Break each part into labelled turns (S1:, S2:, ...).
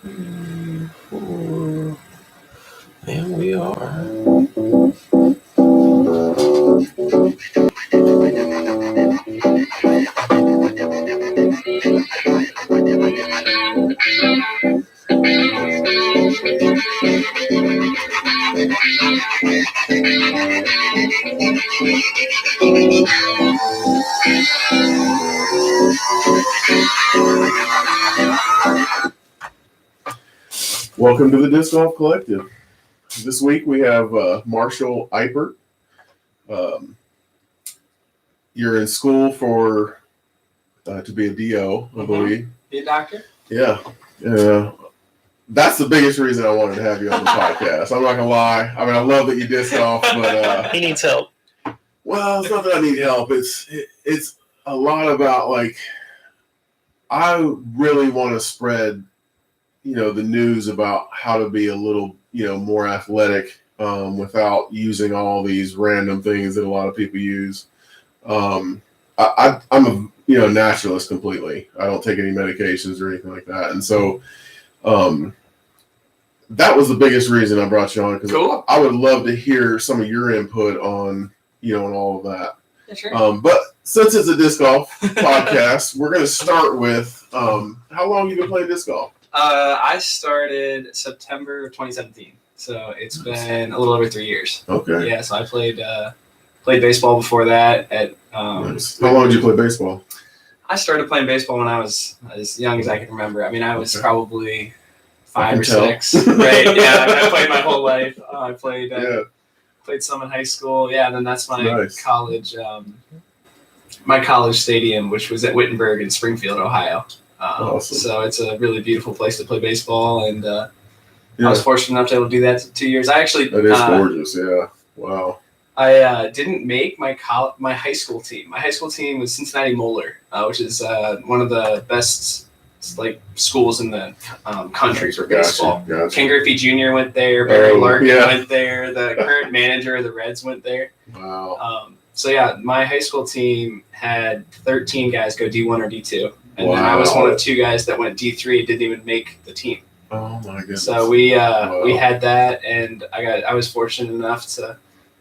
S1: 4, and we are.
S2: Welcome to the Disc Golf Collective. This week we have Marshall Eippert. You're in school for to be a DO, I believe.
S3: Be a doctor?
S2: Yeah. That's the biggest reason I wanted to have you on the podcast. I'm not gonna lie. I mean, I love that you disc golf, but
S1: He needs help.
S2: well, it's not that I need help. It's a lot about like I really want to spread, the news about how to be a little, more athletic without using all these random things that a lot of people use. I'm a naturalist completely. I don't take any medications or anything like that, and so that was the biggest reason I brought you on because
S3: Cool.
S2: I would love to hear some of your input on on all of that.
S3: Yeah, sure.
S2: But since it's a disc golf podcast, we're going to start with how long have you been playing disc golf?
S3: I started September of 2017, so it's been a little over 3 years.
S2: Okay.
S3: Yeah, so I played baseball before that.
S2: Nice. How long did you play baseball?
S3: I started playing baseball when I was as young as I can remember. I mean, I was probably
S2: I
S3: 5
S2: can
S3: or
S2: tell.
S3: 6. Right? Yeah, I played my whole life. I played some in high school. Yeah, and then that's my
S2: Nice.
S3: college. My college stadium, which was at Wittenberg in Springfield, Ohio.
S2: Awesome.
S3: So it's a really beautiful place to play baseball, and I was fortunate enough to be able to do that for 2 years. I actually
S2: That is gorgeous. Yeah. Wow.
S3: I didn't make my high school team. My high school team was Cincinnati Moeller, which is one of the best schools in the country for baseball.
S2: Gotcha.
S3: Ken Griffey Jr. went there. Barry Larkin
S2: yeah.
S3: went there. The current manager of the Reds went there.
S2: Wow.
S3: So yeah, my high school team had 13 guys go D1 or D2. And then I was one of 2 guys that went D3 and didn't even make the team.
S2: Oh my goodness.
S3: So we had that, and I was fortunate enough to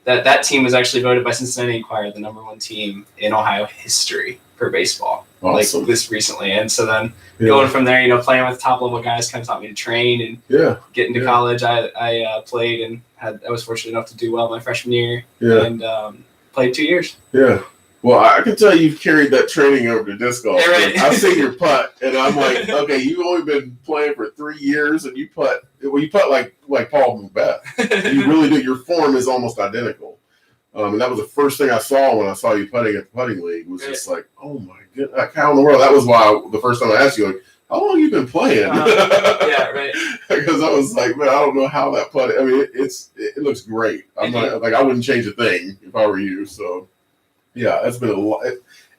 S3: that team was actually voted by Cincinnati Enquirer the number 1 team in Ohio history for baseball.
S2: Awesome.
S3: Like this recently. And so then going from there, playing with top level guys kind of taught me to train and get into college. I played and I was fortunate enough to do well my freshman year and played 2 years.
S2: Yeah. Well, I can tell you've carried that training over to disc golf.
S3: Yeah, right.
S2: I've seen your putt, and I'm like, okay, you've only been playing for 3 years, and you putt like Paul Beth. You really do. Your form is almost identical. And that was the first thing I saw when I saw you putting at the putting league. Was just like, oh my goodness, like, how in the world? That was why the first time I asked you, like, how long have you been playing?
S3: Yeah, right.
S2: Because I was like, man, I don't know how that putt. I mean, it looks great. I'm not, like, I wouldn't change a thing if I were you. So. Yeah, it's been a lot.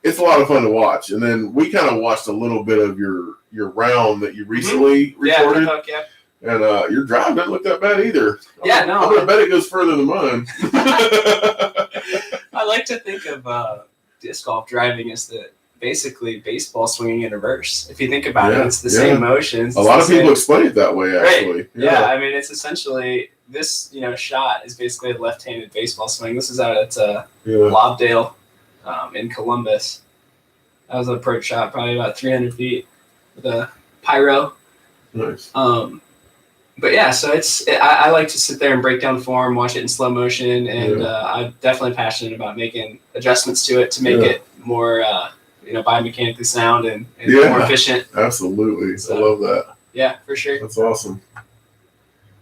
S2: It's a lot of fun to watch, and then we kind of watched a little bit of your round that you recently recorded.
S3: Yeah.
S2: And your drive doesn't look that bad either.
S3: Yeah,
S2: I'm gonna bet it goes further than mine.
S3: I like to think of disc golf driving as basically baseball swinging in reverse. If you think about it, it's the same motions.
S2: A lot of people explain it that way, actually.
S3: Right. Yeah, I mean, it's essentially this. Shot is basically a left-handed baseball swing. This is out at Lobdale. In Columbus. That was an approach shot, probably about 300 feet with a pyro.
S2: Nice.
S3: But yeah, so I like to sit there and break down form, watch it in slow motion, and I'm definitely passionate about making adjustments to it to make it more, biomechanically sound and more efficient.
S2: Absolutely. So, I love that.
S3: Yeah, for sure.
S2: That's awesome.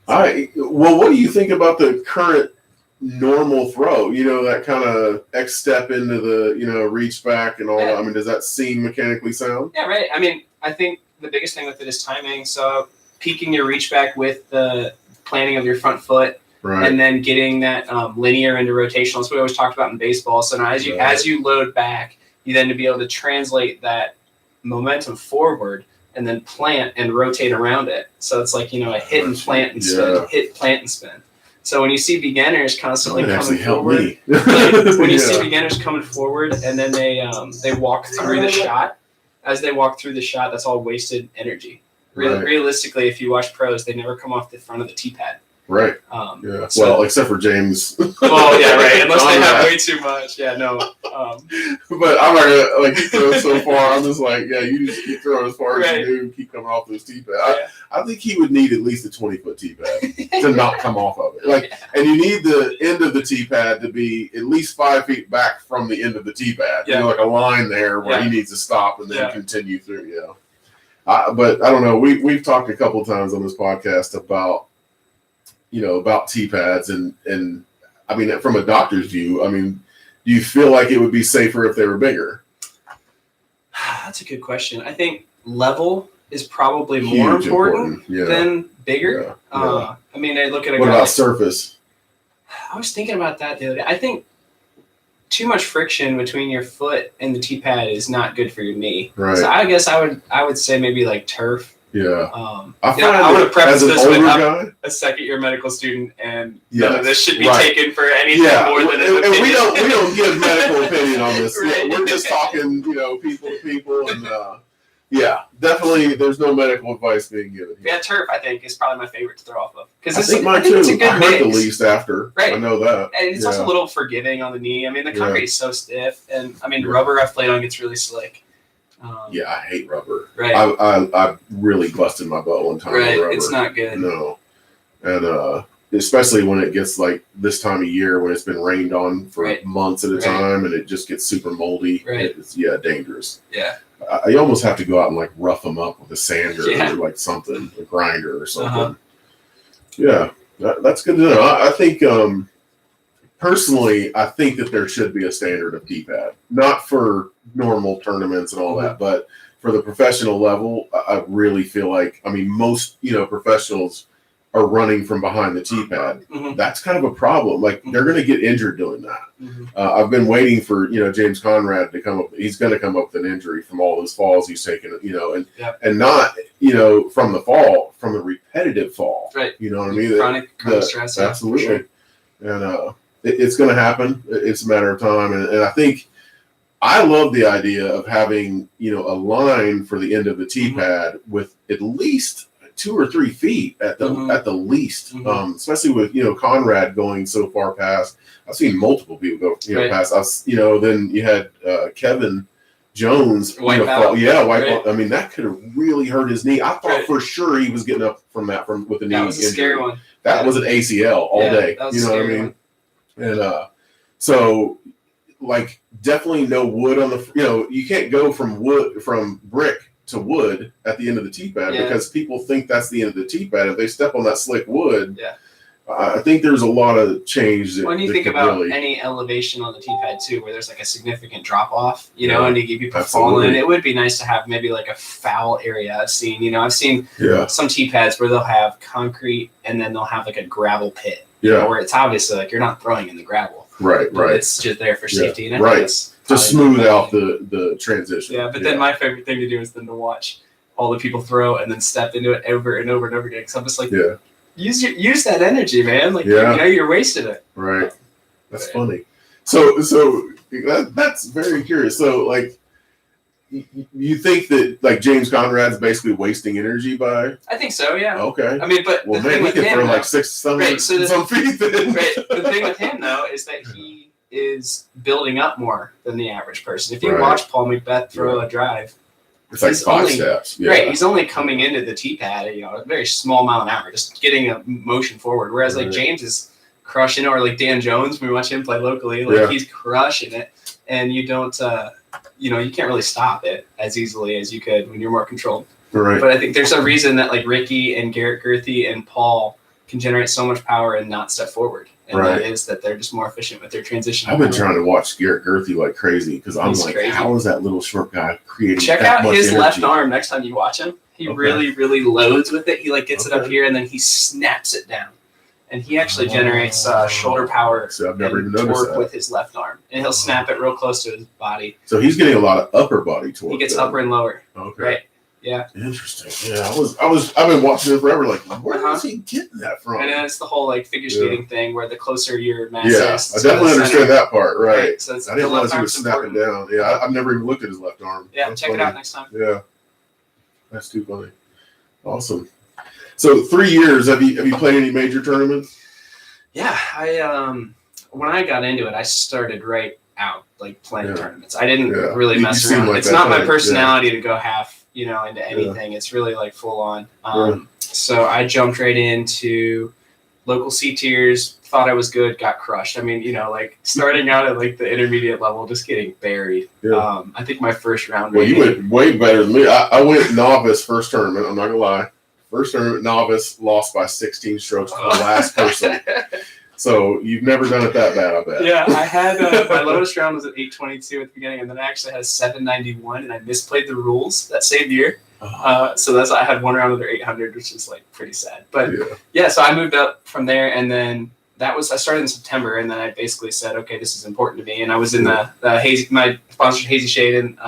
S2: All right. Well, what do you think about the current normal throw, that kind of X step into the, reach back and all that? I mean, does that seem mechanically sound?
S3: Yeah, right. I mean, I think the biggest thing with it is timing. So peaking your reach back with the planning of your front foot, and then getting that linear into rotational. That's what we always talked about in baseball. So now as you load back, you then to be able to translate that momentum forward and then plant and rotate around it. So it's like, a hit and plant and spin, hit, plant and spin. So when you see beginners constantly coming forward, when you see beginners coming forward and then they walk through the shot, as they walk through the shot, that's all wasted energy. Realistically, if you watch pros, they never come off the front of the tee pad.
S2: Right.
S3: Yeah.
S2: Well, except for James.
S3: Well, yeah, right. Unless they have way too much. Yeah, no.
S2: But I'm not gonna like keep throwing so far. I'm just like, yeah, you just keep throwing as far as you do, keep coming off those tee pads. I think he would need at least a 20-foot tee pad to not come off of it. Like, and you need the end of the tee pad to be at least 5 feet back from the end of the tee pad. You know, like a line there where he needs to stop and then continue through. Yeah. But I don't know. We've talked a couple of times on this podcast about tee pads and I mean, from a doctor's view, I mean, do you feel like it would be safer if they were bigger?
S3: That's a good question. I think level is probably more important than bigger. I mean, I look at
S2: what about surface?
S3: I was thinking about that the other day. I think too much friction between your foot and the tee pad is not good for your knee.
S2: Right.
S3: So I guess I would say maybe like turf.
S2: Yeah.
S3: I want to preface this with I'm a second-year medical student, and none of this should be taken for anything more than an opinion.
S2: We don't give medical opinion on this. We're just talking, people to people, and definitely, there's no medical advice being given.
S3: Yeah, turf I think is probably my favorite to throw off of
S2: because I think mine too. It's a good mix. The least after.
S3: Right.
S2: I know that,
S3: and it's also a little forgiving on the knee. I mean, the concrete is so stiff, and I mean, rubber I've played on gets really slick.
S2: I hate rubber.
S3: Right.
S2: I really busted my butt one time.
S3: Right.
S2: With rubber.
S3: It's not good.
S2: No. And especially when it gets like this time of year when it's been rained on for months at a time and it just gets super moldy.
S3: Right.
S2: It's dangerous.
S3: Yeah.
S2: I almost have to go out and like rough them up with a sander or like something, a grinder or something. Yeah. That's good to know. I think personally, I think that there should be a standard of tee pad, not for normal tournaments and all that, but for the professional level, I really feel like, I mean, most, professionals are running from behind the tee pad. That's kind of a problem. Like they're going to get injured doing that. I've been waiting for, James Conrad to come up. He's going to come up with an injury from all those falls he's taken, and not, from the fall, from the repetitive fall.
S3: Right.
S2: You know what I mean?
S3: Chronic stress.
S2: Absolutely.
S3: Sure.
S2: And it's going to happen. It's a matter of time. And I think I love the idea of having, a line for the end of the tee pad with at least 2 or 3 feet at the least, especially with, Conrad going so far past. I've seen multiple people go, past us, then you had Kevin Jones,
S3: wipe out.
S2: I mean, that could have really hurt his knee. I thought for sure he was getting up from with the knee.
S3: That was a scary one.
S2: That was an ACL all day.
S3: That was
S2: you know what I mean?
S3: One.
S2: And so, like, definitely no wood on the. You can't go from brick to wood at the end of the tee pad because people think that's the end of the tee pad. If they step on that slick wood, I think there's a lot of change.
S3: When you think about any elevation on the tee pad too, where there's like a significant drop off, and you keep people falling, it would be nice to have maybe like a foul area. I've seen some tee pads where they'll have concrete and then they'll have like a gravel pit. Where it's obviously like you're not throwing in the gravel. Right. It's just there for safety. And
S2: to smooth out the transition.
S3: Yeah, but then my favorite thing to do is then to watch all the people throw and then step into it over and over and over again. Because I'm just like, use that energy, man. Like, you're wasting it.
S2: Right. That's funny. So that's very curious. So, like, you think that like James Conrad's basically wasting energy by?
S3: I think so. Yeah.
S2: Okay.
S3: I mean, but
S2: the thing with him, throw like 600 some feet.
S3: The thing with him though is that he is building up more than the average person. If you watch Paul McBeth throw a drive,
S2: it's like 5 steps. Yeah.
S3: Right. He's only coming into the tee pad, a very small mile an hour, just getting a motion forward. Whereas like James is crushing it, or like Dan Jones, when we watch him play locally, like he's crushing it, and you don't. You can't really stop it as easily as you could when you're more controlled.
S2: Right.
S3: But I think there's a reason that like Ricky and Garrett Gerthy and Paul can generate so much power and not step forward. And that is that they're just more efficient with their transition.
S2: I've been trying to watch Garrett Gerthy like crazy because I'm like, crazy. How is that little short guy creating
S3: Check
S2: that
S3: out
S2: much
S3: his
S2: energy?
S3: left arm next time you watch him. He really, really loads with it. He like gets it up here and then he snaps it down. And he actually generates shoulder power
S2: I've never even noticed
S3: torque
S2: that.
S3: with his left arm. And he'll snap it real close to his body.
S2: So he's getting a lot of upper body torque.
S3: He gets upper and lower.
S2: Okay.
S3: Right. Yeah.
S2: Interesting. Yeah, I've been watching it forever. Like, where is he getting that from?
S3: And then it's the whole like figure skating thing where the closer your mass is.
S2: I definitely understand that part. Right.
S3: So
S2: I didn't realize he was snapping down. Yeah, I've never even looked at his left arm.
S3: Yeah,
S2: That's
S3: check
S2: funny.
S3: it out next time.
S2: Yeah. That's too funny. Awesome. So 3 years, have you played any major tournaments?
S3: Yeah, when I got into it, I started right out like playing tournaments. I didn't really mess around. It's not my personality to go half, into anything. It's really like full on. So I jumped right into local C tiers. Thought I was good, got crushed. I mean, like starting out at like the intermediate level, just getting buried. Yeah. I think my first round.
S2: Well, you went way better than me. I went novice first tournament. I'm not gonna lie. First tournament novice, lost by 16 strokes to the last person. So you've never done it that bad, I bet.
S3: Yeah, I had my lowest round was at 822 at the beginning, and then I actually had a 791, and I misplayed the rules that same year. So I had one round under 800, which is like pretty sad. But so I moved up from there, and then I started in September, and then I basically said, okay, this is important to me, and I was in the Hazy, my sponsored Hazy Shade, and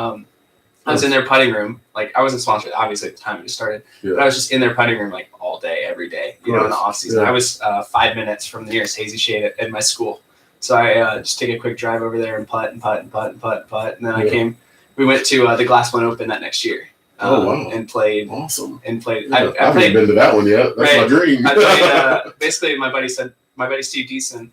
S3: I was in their putting room. Like, I wasn't sponsored, obviously, at the time it just started. Yeah. But I was just in their putting room, like, all day, every day, in the off-season. Yeah. I was 5 minutes from the nearest Hazy Shade at my school. So I just take a quick drive over there and putt. And then we went to the Glass One Open that next year. And played.
S2: Awesome.
S3: And played.
S2: Yeah, I haven't been to that one yet. That's my dream.
S3: I played, basically, my buddy Steve Deason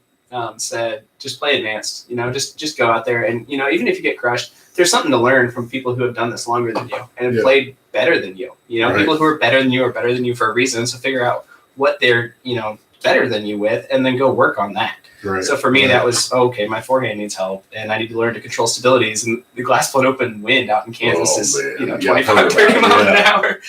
S3: said, just play advanced, just go out there. And, even if you get crushed, there's something to learn from people who have done this longer than you and have played better than you. People who are better than you for a reason. So figure out what they're, better than you with, and then go work on that. Right. So for me, that was, okay, my forehand needs help, and I need to learn to control stabilities. And the Glass One Open wind out in Kansas is, 25, 30 miles an hour.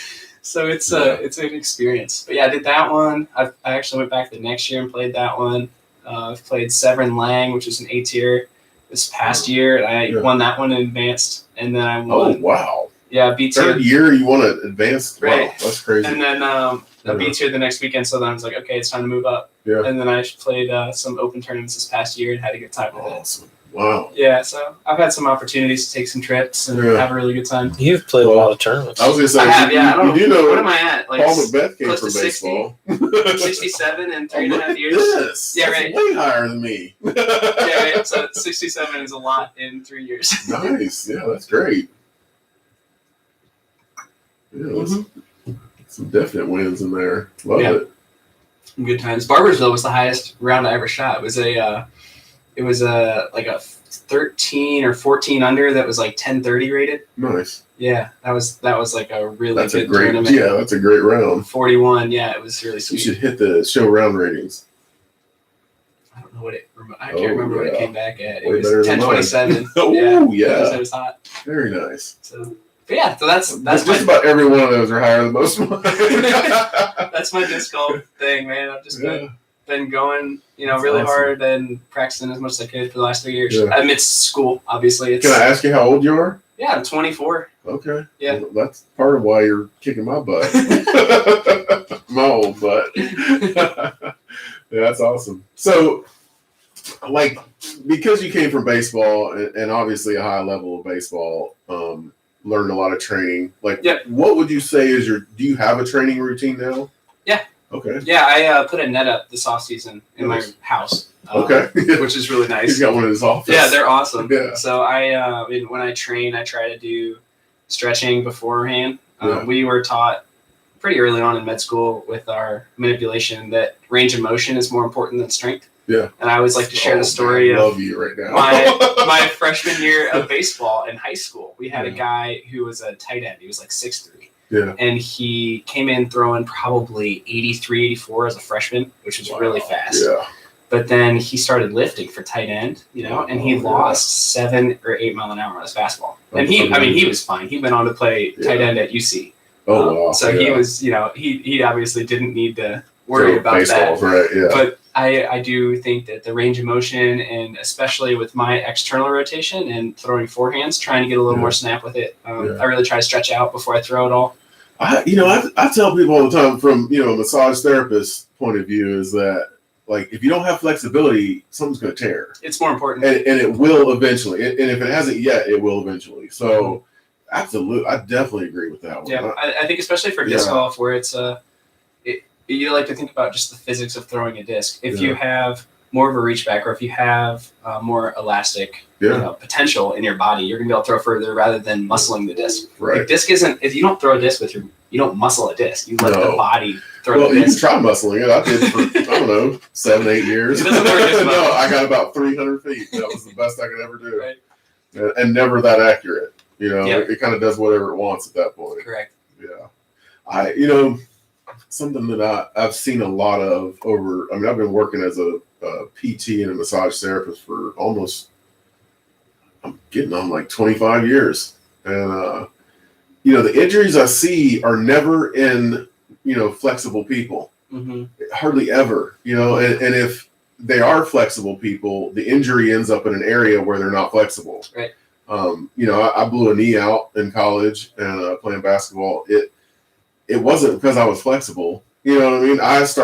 S3: So it's an experience. But I did that one. I actually went back the next year and played that one. I've played Severin Lang, which is an A tier, this past year, and I won that one in advanced, and then I won.
S2: Oh wow!
S3: Yeah, B tier.
S2: Third year you won an advanced. Right. Wow, that's crazy.
S3: And then I B tier the next weekend, so then I was like, okay, it's time to move up. Yeah. And then I played some open tournaments this past year and had a good time with it.
S2: Awesome. Wow.
S3: Yeah, so I've had some opportunities to take some trips and have a really good time.
S1: You've played a lot of tournaments.
S2: I was going to say,
S3: I have, you
S2: do know
S3: what am I at? Like
S2: Paul Macbeth came from
S3: 60,
S2: baseball.
S3: 67 in 3.5 years.
S2: Yes.
S3: Yeah, right.
S2: Way higher than me.
S3: Yeah, right. So 67 is a lot in 3 years.
S2: Nice. Yeah, that's great. Yeah, some definite wins in there. Love it.
S3: Good times. Barbersville was the highest round I ever shot. It was like a 13 or 14 under that was like 1030 rated.
S2: Nice.
S3: Yeah, that was like a really good tournament.
S2: Yeah, that's a great round.
S3: 41. Yeah, it was really sweet.
S2: You should hit the show round ratings.
S3: I don't know what I can't remember what it came back at. It
S2: Way
S3: was 1027.
S2: Oh yeah.
S3: It was hot.
S2: Very nice.
S3: So that's
S2: just about every one of those are higher than most of mine.
S3: That's my disc golf thing, man. I've just been going, really hard and practicing as much as I could for the last 3 years. Amidst school, obviously.
S2: Can I ask you how old you are?
S3: Yeah, I'm 24.
S2: Okay.
S3: Yeah.
S2: Well, that's part of why you're kicking my butt. My old butt. Yeah, that's awesome. So, like, because you came from baseball and obviously a high level of baseball, learned a lot of training. Like, what would you say is do you have a training routine now? Yeah. Okay. Yeah,
S3: I put a net up this off season in my house. Which is really nice.
S2: He's got one in his office.
S3: Yeah, they're awesome.
S2: Yeah.
S3: So when I train, I try to do stretching beforehand. We were taught pretty early on in med school with our manipulation that range of motion is more important than strength.
S2: Yeah.
S3: And I always like to share the story
S2: of love you right now.
S3: my freshman year of baseball in high school. We had a guy who was a tight end. He was like 6'3".
S2: Yeah.
S3: And he came in throwing probably 83, 84 as a freshman, which was really fast.
S2: Yeah.
S3: But then he started lifting for tight end, and he lost 7 or 8 mile an hour on his fastball. And he was fine. He went on to play tight end at UC.
S2: Oh, wow.
S3: So he was, he obviously didn't need to worry about that.
S2: Right, yeah.
S3: But I do think that the range of motion, and especially with my external rotation and throwing forehands, trying to get a little more snap with it, I really try to stretch out before I throw it all.
S2: I tell people all the time from, a massage therapist point of view is that, like, if you don't have flexibility, something's going to tear.
S3: It's more important.
S2: And it will eventually. And if it hasn't yet, it will eventually. So, absolutely. I definitely agree with that one.
S3: Yeah, I think especially for disc golf where it's you like to think about just the physics of throwing a disc. If you have more of a reach back, or if you have more elastic potential in your body, you're going to be able to throw further rather than muscling the disc.
S2: Right.
S3: If you don't throw a disc with your you don't muscle a disc. You let the body throw
S2: well,
S3: the
S2: disc.
S3: disc.
S2: You can try muscling it. I did for, I don't know, 7-8 years.
S3: It doesn't work as well.
S2: No, I got about 300 feet. That was the best I could ever do.
S3: Right.
S2: And never that accurate.
S3: Yep.
S2: It kind of does whatever it wants at that point.
S3: Correct.
S2: Yeah. Something that I've seen a lot of I've been working as a PT and a massage therapist for I'm getting on like 25 years. And, the injuries I see are never in, flexible people.
S3: Mm-hmm.
S2: Hardly ever, and if they are flexible people, the injury ends up in an area where they're not flexible.
S3: Right.
S2: I blew a knee out in college and playing basketball. It wasn't because I was flexible. You know what I mean? I was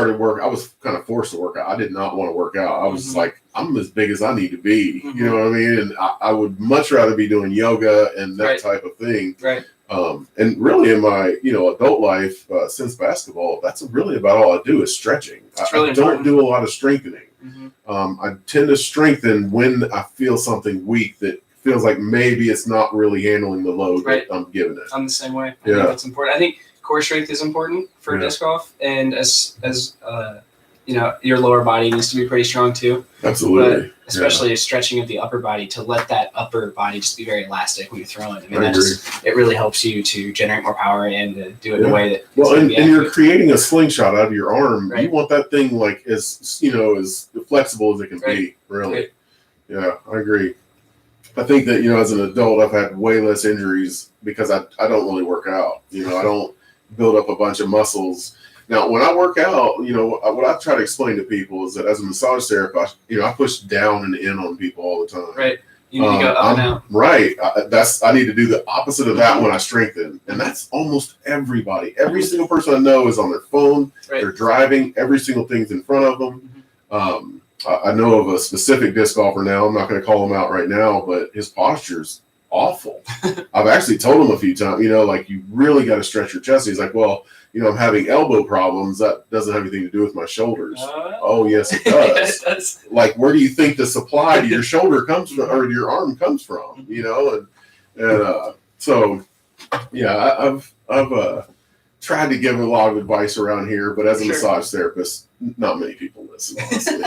S2: kind of forced to work out. I did not want to work out. I was like, I'm as big as I need to be.
S3: Mm-hmm.
S2: You know what I mean? And I would much rather be doing yoga and that type of thing.
S3: Right.
S2: And really in my, adult life, since basketball, that's really about all I do is stretching. I don't do a lot of strengthening. Mm-hmm. I tend to strengthen when I feel something weak that feels like maybe it's not really handling the load that I'm giving it.
S3: I'm the same way. I think that's important. I think core strength is important for disc golf, and as your lower body needs to be pretty strong too.
S2: Absolutely.
S3: But especially stretching of the upper body to let that upper body just be very elastic when you're throwing. I mean, it really helps you to generate more power and to do it in a way that.
S2: Well, and you're creating a slingshot out of your arm.
S3: Right.
S2: You want that thing like as flexible as it can be. Really. Right. Yeah, I agree. I think that as an adult, I've had way less injuries because I don't really work out. I don't build up a bunch of muscles. Now, when I work out, what I try to explain to people is that as a massage therapist, I push down and in on people all the time.
S3: Right. You need to go up and out.
S2: Right. I need to do the opposite of that when I strengthen. And that's almost everybody. Every single person I know is on their phone. Right. They're driving. Every single thing's in front of them. Mm-hmm. I know of a specific disc golfer now. I'm not going to call him out right now, but his posture's awful. I've actually told him a few times, like you really got to stretch your chest. He's like, well, I'm having elbow problems. That doesn't have anything to do with my shoulders. Oh, yes, it does.
S3: Yes, it does.
S2: Like, where do you think the supply to your shoulder comes from, or to your arm comes from? So, yeah, I've tried to give a lot of advice around here, but as a massage therapist, not many people listen, honestly.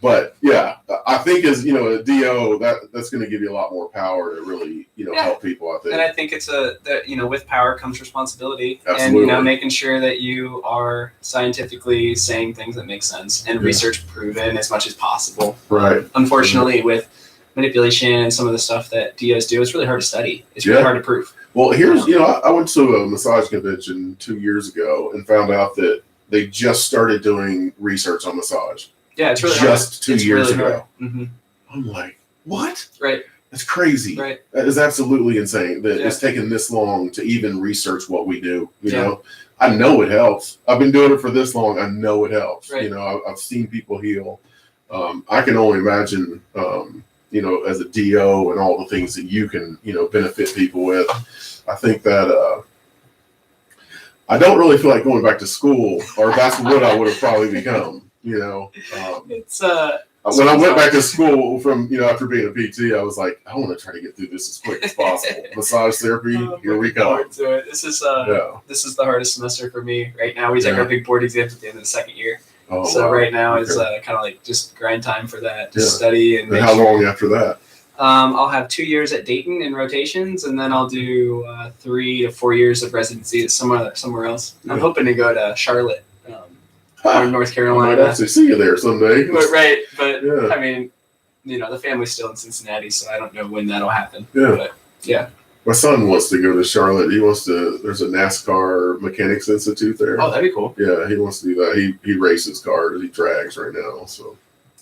S2: But yeah, I think as a DO, that's going to give you a lot more power to really help people. I think,
S3: and I think it's with power comes responsibility.
S2: Absolutely.
S3: And making sure that you are scientifically saying things that make sense and research proven as much as possible.
S2: Right.
S3: Unfortunately, with manipulation and some of the stuff that DOs do, it's really hard to study. It's really hard to prove.
S2: Well, here's I went to a massage convention 2 years ago and found out that they just started doing research on massage.
S3: Yeah, it's really
S2: just
S3: hard.
S2: 2 years
S3: really
S2: ago.
S3: Mm-hmm.
S2: I'm like, what?
S3: Right.
S2: That's crazy.
S3: Right.
S2: That is absolutely insane that it's taken this long to even research what we do. You know, I know it helps. I've been doing it for this long. I know it helps. Right. I've seen people heal. I can only imagine, as a DO and all the things that you can, benefit people with. I think that I don't really feel like going back to school, or that's what I would have probably become.
S3: It's
S2: when I went back to school from after being a PT, I was like, I want to try to get through this as quick as possible. Massage therapy, here we go.
S3: This is the hardest semester for me right now. We take our big board exams at the end of the second year. Right now is kind of like just grind time for that, just study and
S2: how long after that?
S3: I'll have 2 years at Dayton in rotations, and then I'll do 3 to 4 years of residency somewhere else. I'm hoping to go to Charlotte. Or North Carolina.
S2: I'd actually see you there someday.
S3: But I mean, the family's still in Cincinnati, so I don't know when that'll happen.
S2: Yeah.
S3: But,
S2: my son wants to go to Charlotte. There's a NASCAR Mechanics Institute there.
S3: Oh, that'd be cool.
S2: Yeah, he wants to do that. He races cars. He drags right now, so.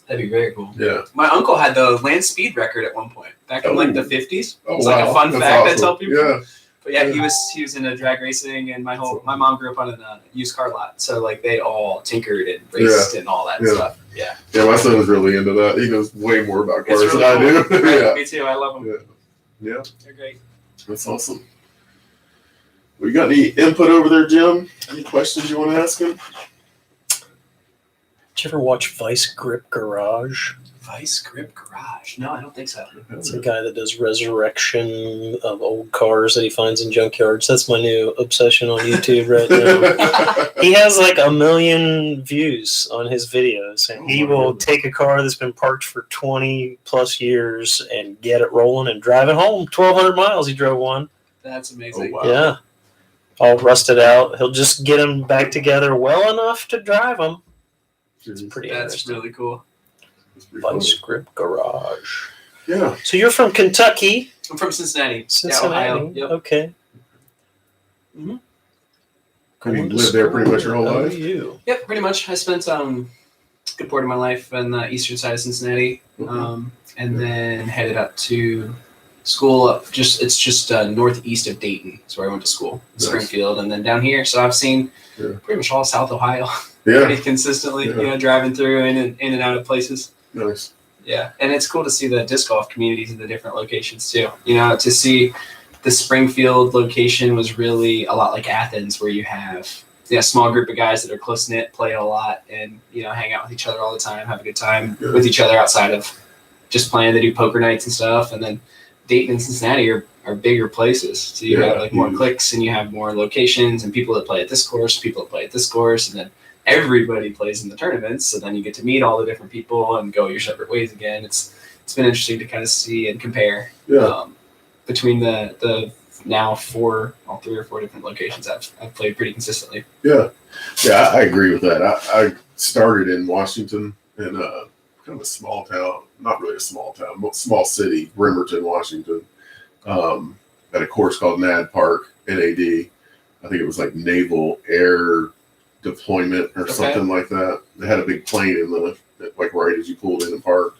S3: That'd be very cool.
S2: Yeah.
S3: My uncle had the land speed record at one point, back in the 50s.
S2: Oh,
S3: it's like a fun fact I tell people.
S2: Yeah.
S3: But he was into drag racing, and my mom grew up on a used car lot, so they all tinkered and raced and all that stuff. Yeah. Yeah,
S2: my son is really into that. He knows way more about cars
S3: really
S2: than I do.
S3: Right, me too. I love them.
S2: Yeah.
S3: They're great.
S2: That's awesome. We got any input over there, Jim? Any questions you want to ask him?
S1: Did you ever watch Vice Grip Garage?
S3: Vice Grip Garage? No, I don't think so.
S1: It's a guy that does resurrection of old cars that he finds in junkyards. That's my new obsession on YouTube right now. He has like 1 million views on his videos, and he will take a car that's been parked for 20 plus years and get it rolling and drive it home. 1,200 miles he drove one.
S3: That's amazing.
S2: Oh, wow.
S1: Yeah. All rusted out. He'll just get them back together well enough to drive them. It's pretty interesting.
S3: Really cool.
S1: Vice Grip Garage.
S2: Yeah.
S1: So you're from Kentucky.
S3: I'm from Cincinnati.
S1: Cincinnati.
S3: Yeah, Ohio. Yep.
S1: Okay.
S2: Mm-hmm. Have you lived there pretty much your whole life?
S1: You?
S3: Yep, pretty much. I spent a good part of my life on the eastern side of Cincinnati, and then headed up to school. It's just northeast of Dayton. That's where I went to school, Springfield, and then down here. So I've seen pretty much all South Ohio. Pretty consistently, driving through in and out of places.
S2: Nice.
S3: Yeah, and it's cool to see the disc golf communities in the different locations too. To see the Springfield location was really a lot like Athens, where you have a small group of guys that are close knit, play a lot, and hang out with each other all the time, have a good time with each other outside of just playing. They do poker nights and stuff, and then Dayton and Cincinnati are bigger places, so you have like more cliques and you have more locations and people that play at this course, people that play at this course, and then everybody plays in the tournaments, so then you get to meet all the different people and go your separate ways again. It's been interesting to kind of see and compare between the now 3 or 4 different locations I've played pretty consistently.
S2: Yeah, I agree with that. I started in Washington in kind of a small town, not really a small town, but small city, Bremerton, Washington, at a course called NAD Park, NAD. I think it was like Naval Air Deployment or something like that. They had a big plane in the right as you pulled in the park.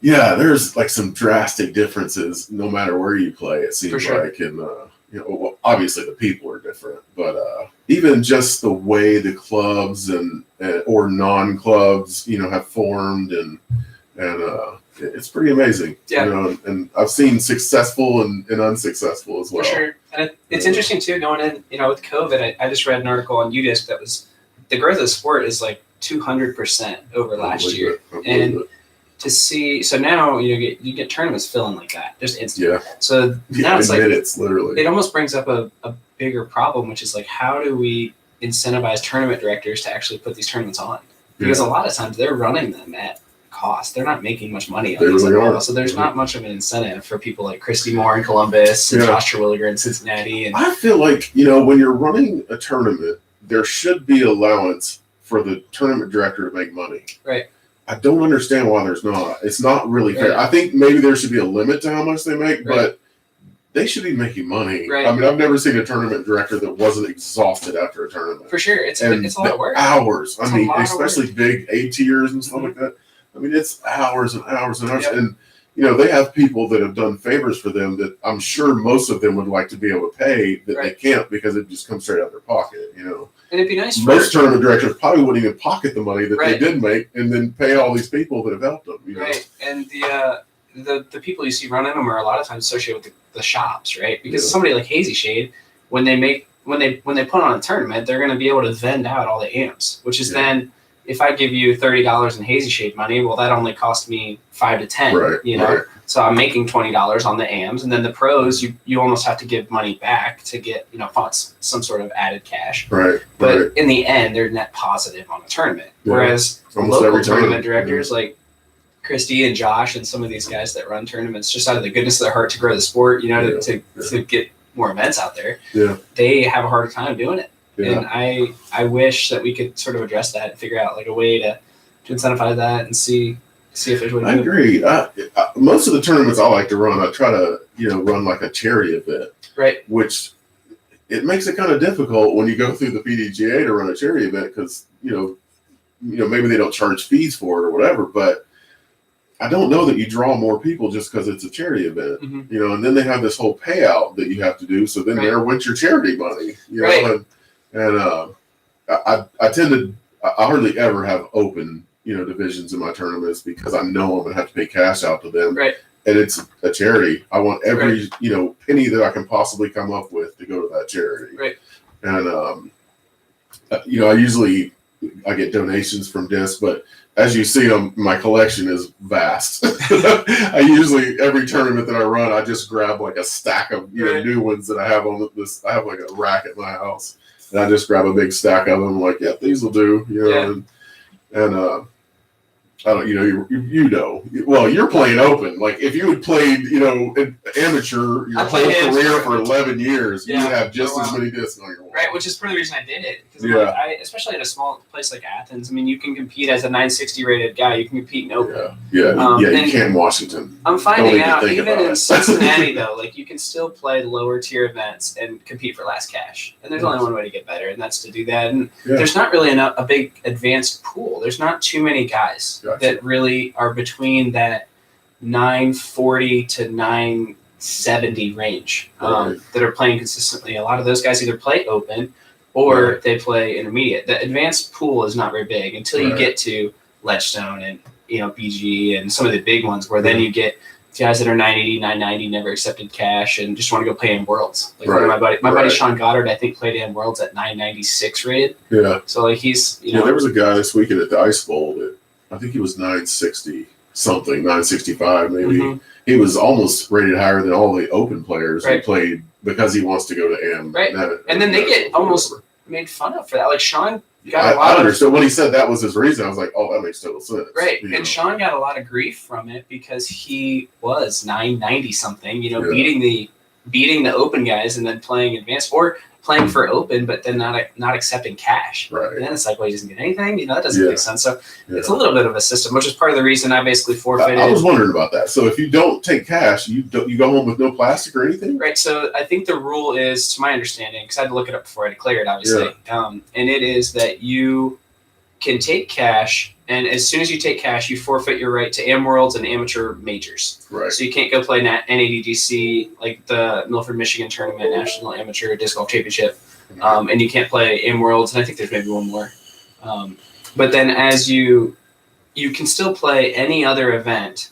S2: There's like some drastic differences no matter where you play. It seems like, and obviously the people are different, but even just the way the clubs and or non-clubs have formed and it's pretty amazing. Yeah. And I've seen successful and unsuccessful as well.
S3: For sure. And it's interesting too, going in, with COVID, I just read an article on UDisc that was the growth of the sport is like 200% over last year. And to see, so now you get tournaments filling like that, just instantly. Yeah. So now it's like
S2: minutes, literally.
S3: It almost brings up a bigger problem, which is like, how do we incentivize tournament directors to actually put these tournaments on? Because a lot of times they're running them at cost. They're not making much money on these really so there's not much of an incentive for people like Christy Moore in Columbus and Josh Terwilliger in Cincinnati. And
S2: I feel like when you're running a tournament, there should be allowance for the tournament director to make money.
S3: Right.
S2: I don't understand why there's not. It's not really fair. I think maybe there should be a limit to how much they make, but they should be making money.
S3: Right.
S2: I mean, I've never seen a tournament director that wasn't exhausted after a tournament.
S3: For sure. It's a lot of work.
S2: Hours. Especially big A tiers and stuff like that. I mean, it's hours and hours and hours. Yep. And, they have people that have done favors for them that I'm sure most of them would like to be able to pay that they can't because it just comes straight out of their pocket, And
S3: it'd be nice
S2: most tournament directors probably wouldn't even pocket the money that they did make and then pay all these people that have helped them,
S3: Right. And the people you see running them are a lot of times associated with the shops, right? Because somebody like Hazy Shade, when they put on a tournament, they're going to be able to vend out all the amps, which is then, if I give you $30 in Hazy Shade money, well, that only cost me $5 to $10, Right. So I'm making $20 on the AMs, and then the pros, you almost have to give money back to get, some sort of added cash.
S2: Right.
S3: But in the end, they're net positive on a tournament. Yeah. Whereas local tournament directors like Christy and Josh and some of these guys that run tournaments just out of the goodness of their heart to grow the sport, to get more events out there, they have a harder time doing it. Yeah. And I wish that we could sort of address that and figure out like a way to incentivize that and see if there's a way to do it.
S2: I agree. Most of the tournaments I like to run, I try to run like a charity event,
S3: right?
S2: Which it makes it kind of difficult when you go through the PDGA to run a charity event because maybe they don't charge fees for it or whatever, but I don't know that you draw more people just because it's a charity event, and then they have this whole payout that you have to do. So then there went your charity money, And I tend to, I hardly ever have open, divisions in my tournaments because I know I'm going to have to pay cash out to them.
S3: Right.
S2: And it's a charity. I want every, penny that I can possibly come up with to go to that charity.
S3: Right.
S2: And I get donations from discs, but as you see, my collection is vast. I usually, every tournament that I run, I just grab like a stack of new ones that I have on this. I have like a rack at my house, and I just grab a big stack of them. Like, yeah, these will do. And I don't, well, you're playing open. Like, if you had played, amateur your whole career for 11 years, you would have just as many discs on your wall.
S3: Right, which is part of the reason I did it. Because especially in a small place like Athens, I mean, you can compete as a 960 rated guy. You can compete in open.
S2: You can't in Washington.
S3: I'm finding out, even in Cincinnati, though, like, you can still play lower tier events and compete for last cash. And there's only one way to get better, and that's to do that. And there's not really a big advanced pool. There's not too many guys that really are between that 940 to 970 range that are playing consistently. A lot of those guys either play open or they play intermediate. The advanced pool is not very big until you get to Ledgestone and BG and some of the big ones, where then you get guys that are 980, 990, never accepted cash, and just want to go play in Worlds. Like one of my buddy Sean Goddard, I think, played in Worlds at 996 rated. Yeah. So like he's
S2: there was a guy this weekend at the Ice Bowl that I think he was 960 something, 965 maybe. Mm-hmm. He was almost rated higher than all the open players who played because he wants to go to AM.
S3: Right. And then they get almost made fun of for that. Like Sean got
S2: I understood when he said that was his reason. I was like, oh, that makes total sense.
S3: Right. And Sean got a lot of grief from it because he was 990 something, beating the open guys and then playing advanced or playing for open, but then not accepting cash.
S2: Right.
S3: And then it's like, well, he doesn't get anything. That doesn't make sense. So it's a little bit of a system, which is part of the reason I basically forfeited.
S2: I was wondering about that. So if you don't take cash, you go home with no plastic or anything?
S3: Right. So I think the rule is, to my understanding, because I had to look it up before I declared it, obviously, and it is that you can take cash, and as soon as you take cash, you forfeit your right to AM Worlds and amateur majors.
S2: Right.
S3: So you can't go play NADGC, like the Milford, Michigan Tournament, National Amateur Disc Golf Championship, and you can't play AM Worlds, and I think there's maybe one more. But then as you can still play any other event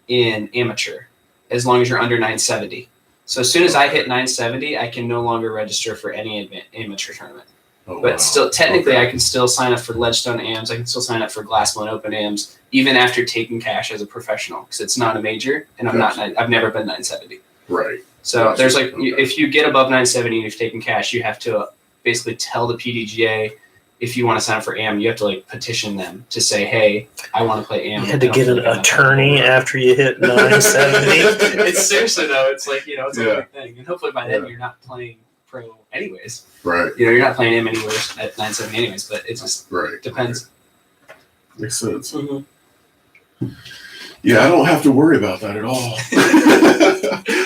S3: in amateur as long as you're under 970. So as soon as I hit 970, I can no longer register for any amateur tournament. But still, technically, I can still sign up for Ledgestone AMs. I can still sign up for Glassman Open AMs, even after taking cash as a professional, because it's not a major, and I've never been 970.
S2: Right.
S3: So there's if you get above 970 and you've taken cash, you have to basically tell the PDGA if you want to sign up for AM. You have to petition them to say, hey, I want to play AM.
S1: You had to get an attorney after you hit 970.
S3: It's seriously though. It's like it's a big thing, and hopefully by then you're not playing pro anyways.
S2: Right.
S3: You're not playing him anywhere at 970 anyways, but it just depends.
S2: Makes sense.
S3: Mm-hmm.
S2: Yeah, I don't have to worry about that at all.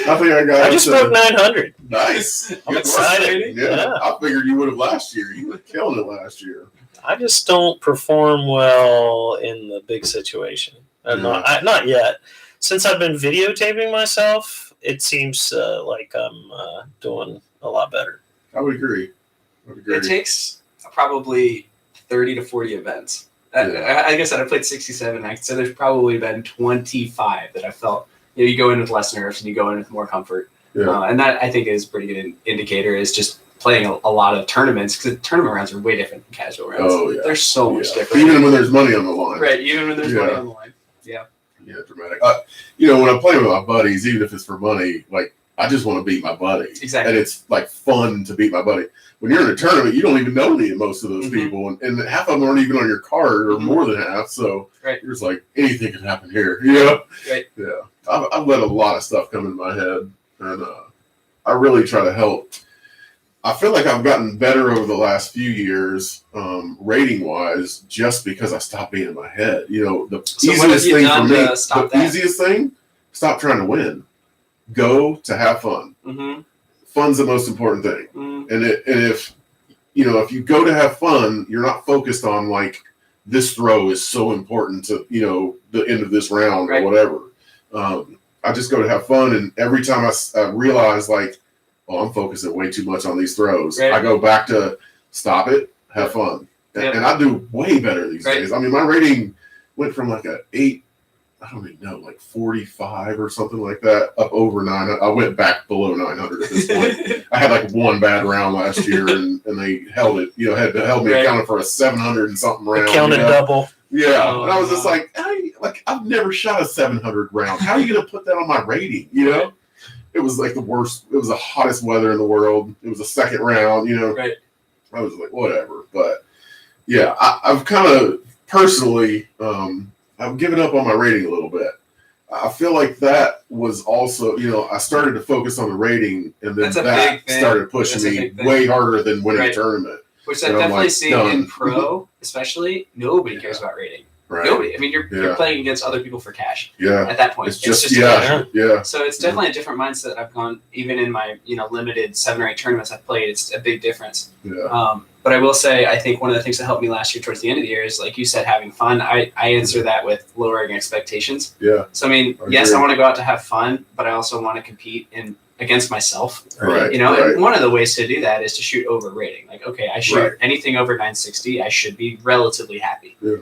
S2: I
S1: just broke 900.
S2: Nice.
S1: I'm excited.
S2: Yeah. I figured you would have last year. You were killing it last year.
S1: I just don't perform well in the big situation. Not yet. Since I've been videotaping myself, it seems like I'm doing a lot better.
S2: I would agree.
S3: It takes probably 30 to 40 events. Like I said, I played 67. So there's probably been 25 that I felt, you go in with less nerves and you go in with more comfort. Yeah. And that I think is a pretty good indicator, is just playing a lot of tournaments, because tournament rounds are way different than casual rounds. Oh, yeah. They're so much different.
S2: Even when there's money on the line.
S3: Right, even when there's money on the line. Yeah.
S2: Yeah, dramatic. When I'm playing with my buddies, even if it's for money, I just want to beat my buddy.
S3: Exactly.
S2: And it's fun to beat my buddy. When you're in a tournament, you don't even know most of those people, and half of them aren't even on your card, or more than half. So you're just like, anything can happen here.
S3: Right.
S2: Yeah. I've let a lot of stuff come in my head, and I really try to help. I feel like I've gotten better over the last few years, rating wise, just because I stopped being in my head. The easiest thing for me, easiest thing, stop trying to win. Go to have fun. Mm-hmm. Fun's the most important thing. Mm-hmm. And if you go to have fun, you're not focused on this throw is so important to the end of this round or whatever. I just go to have fun, and every time I realize I'm focusing way too much on these throws, I go back to stop it, have fun, and I do way better these days. I mean, my rating went from a 8 I don't even know, like 45 or something like that, up over 900. I went back below 900 at this point. I had like one bad round last year, and they held it. Held me accounted for a 700 and something round.
S1: Counted double.
S2: Yeah, and I was just like, I've never shot a 700 round. How are you going to put that on my rating? It was like the worst. It was the hottest weather in the world. It was a second round.
S3: Right.
S2: I was like, whatever. But yeah, I've kind of personally, I've given up on my rating a little bit. I feel like that was also, I started to focus on the rating, and then that started pushing me way harder than winning a tournament.
S3: Which I've definitely seen in pro, especially. Nobody cares about rating.
S2: Right.
S3: Nobody. I mean, you're playing against other people for cash.
S2: Yeah.
S3: At that point,
S2: it's just yeah.
S3: So it's definitely a different mindset. I've gone even in my limited 7 or 8 tournaments I've played. It's a big difference.
S2: Yeah.
S3: But I will say, I think one of the things that helped me last year towards the end of the year is, like you said, having fun. I answer that with lowering expectations.
S2: Yeah.
S3: So I mean, yes, I want to go out to have fun, but I also want to compete against myself.
S2: Right.
S3: And one of the ways to do that is to shoot over rating. Like, okay, I shoot anything over 960, I should be relatively happy.
S2: Yeah.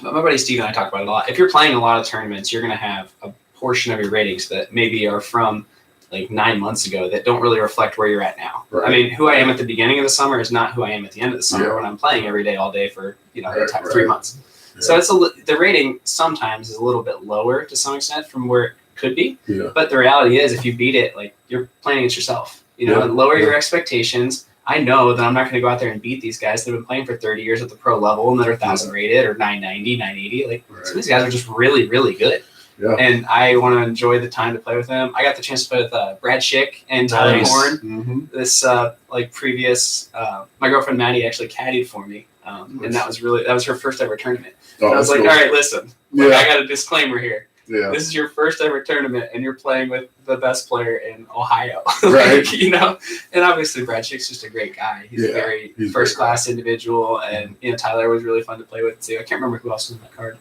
S3: But my buddy Steve and I talk about it a lot. If you're playing a lot of tournaments, you're going to have a portion of your ratings that maybe are from like 9 months ago that don't really reflect where you're at now.
S2: Right.
S3: I mean, who I am at the beginning of the summer is not who I am at the end of the summer when I'm playing every day, all day for 3 months. Yeah. So the rating sometimes is a little bit lower to some extent from where it could be.
S2: Yeah.
S3: But the reality is, if you beat it, like, you're playing against yourself. And lower your expectations. I know that I'm not going to go out there and beat these guys that have been playing for 30 years at the pro level and that are 1,000 rated or 990, 980. Like, some of these guys are just really, really good.
S2: Yeah.
S3: And I want to enjoy the time to play with them. I got the chance to play with Brad Schick and Tyler Horn.
S2: Mm-hmm.
S3: This previous, my girlfriend Maddie actually caddied for me, and that was her first ever tournament. And I was like, all right, listen, I got a disclaimer here.
S2: Yeah.
S3: This is your first ever tournament, and you're playing with the best player in Ohio.
S2: Right.
S3: And obviously Brad Schick's just a great guy. He's a very first-class individual, and Tyler was really fun to play with too. I can't remember who else was on that card.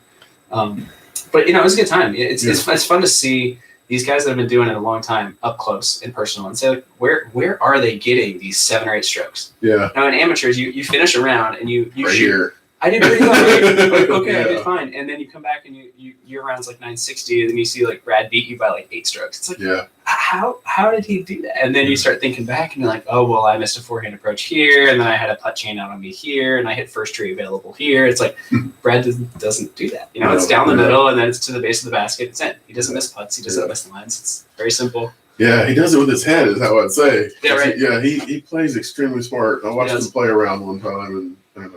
S3: But it was a good time. It's fun to see these guys that have been doing it a long time up close and personal, and say, like, where are they getting these 7 or 8 strokes?
S2: Yeah.
S3: Now in amateurs, you finish a round and you
S2: right
S3: shoot.
S2: Here.
S3: I did pretty good. Like, okay, I did fine. And then you come back and your round's like 960, and then you see like Brad beat you by like 8 strokes. It's like, how did he do that? And then you start thinking back, and you're like, oh well, I missed a forehand approach here, and then I had a putt chain out on me here, and I hit first tree available here. It's like Brad doesn't do that. It's down the middle, and then it's to the base of the basket. It's in. He doesn't miss putts. He doesn't miss lines. It's very simple.
S2: Yeah, he does it with his head, is how I'd say.
S3: Yeah, right.
S2: He plays extremely smart. I watched him play around one time, and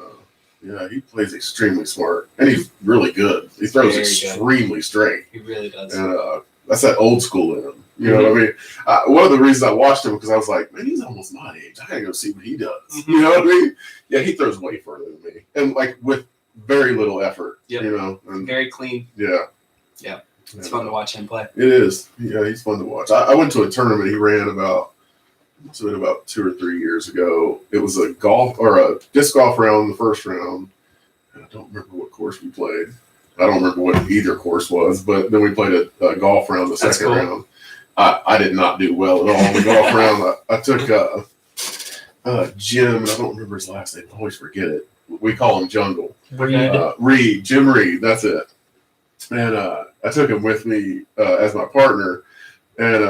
S2: he plays extremely smart, and he's really good. He throws extremely straight.
S3: He really does.
S2: And that's that old school in him. You know what I mean? One of the reasons I watched him because I was like, man, he's almost my age. I gotta go see what he does.
S3: Mm-hmm.
S2: You know what I mean? Yeah, he throws way further than me, and like with very little effort.
S3: Yep.
S2: And
S3: very clean.
S2: Yeah.
S3: Yeah. It's fun to watch him play.
S2: It is. Yeah, he's fun to watch. I went to a tournament he ran about 2 or 3 years ago. It was a disc golf round in the first round. And I don't remember what course we played. I don't remember what either course was, but then we played a golf round the second round. I did not do well at all in the golf round. I took Jim, and I don't remember his last name. I always forget it. We call him Jungle. Jim Reed, that's it. And I took him with me as my partner, and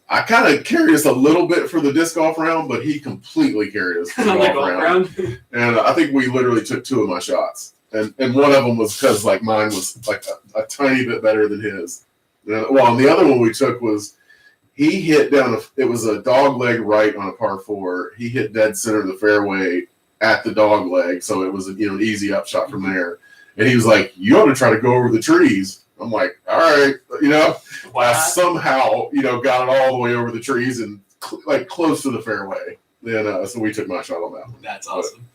S2: I kind of carried us a little bit for the disc golf round, but he completely carried us for the golf round. And I think we literally took 2 of my shots, and one of them was because like mine was like a tiny bit better than his. And the other one we took was he hit down. It was a dog leg right on a par 4. He hit dead center of the fairway at the dog leg, so it was an easy upshot from there. And he was like, "You ought to try to go over the trees." I'm like, "All right," I somehow got it all the way over the trees and like close to the fairway. Then so we took my shot on that one.
S3: That's awesome.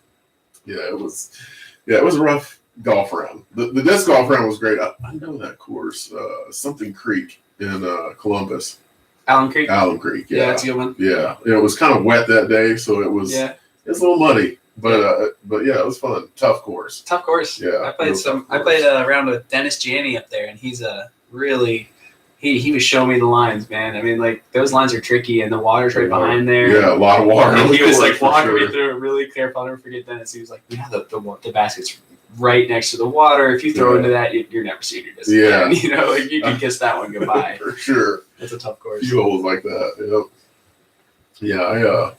S2: But, it was a rough golf round. The disc golf round was great. I know that course, something Creek in Columbus.
S3: Allen Creek.
S2: Yeah,
S3: that's a good one.
S2: Yeah, it was kind of wet that day, so it was. Yeah. It's a little muddy. But yeah, it was fun. Tough course.
S3: Yeah. I played a round with Dennis Janney up there, and he's really he was showing me the lines, man. I mean, like, those lines are tricky, and the water's right behind there.
S2: Yeah, a lot of water.
S3: And he was like walking me through it really careful. I'll never forget Dennis. He was like, "Yeah, the basket's right next to the water. If you throw into that, you're never seeing your disc again. You know, like you can kiss that one goodbye.
S2: For sure.
S3: It's a tough course.
S2: You always like that. Yep. Yeah,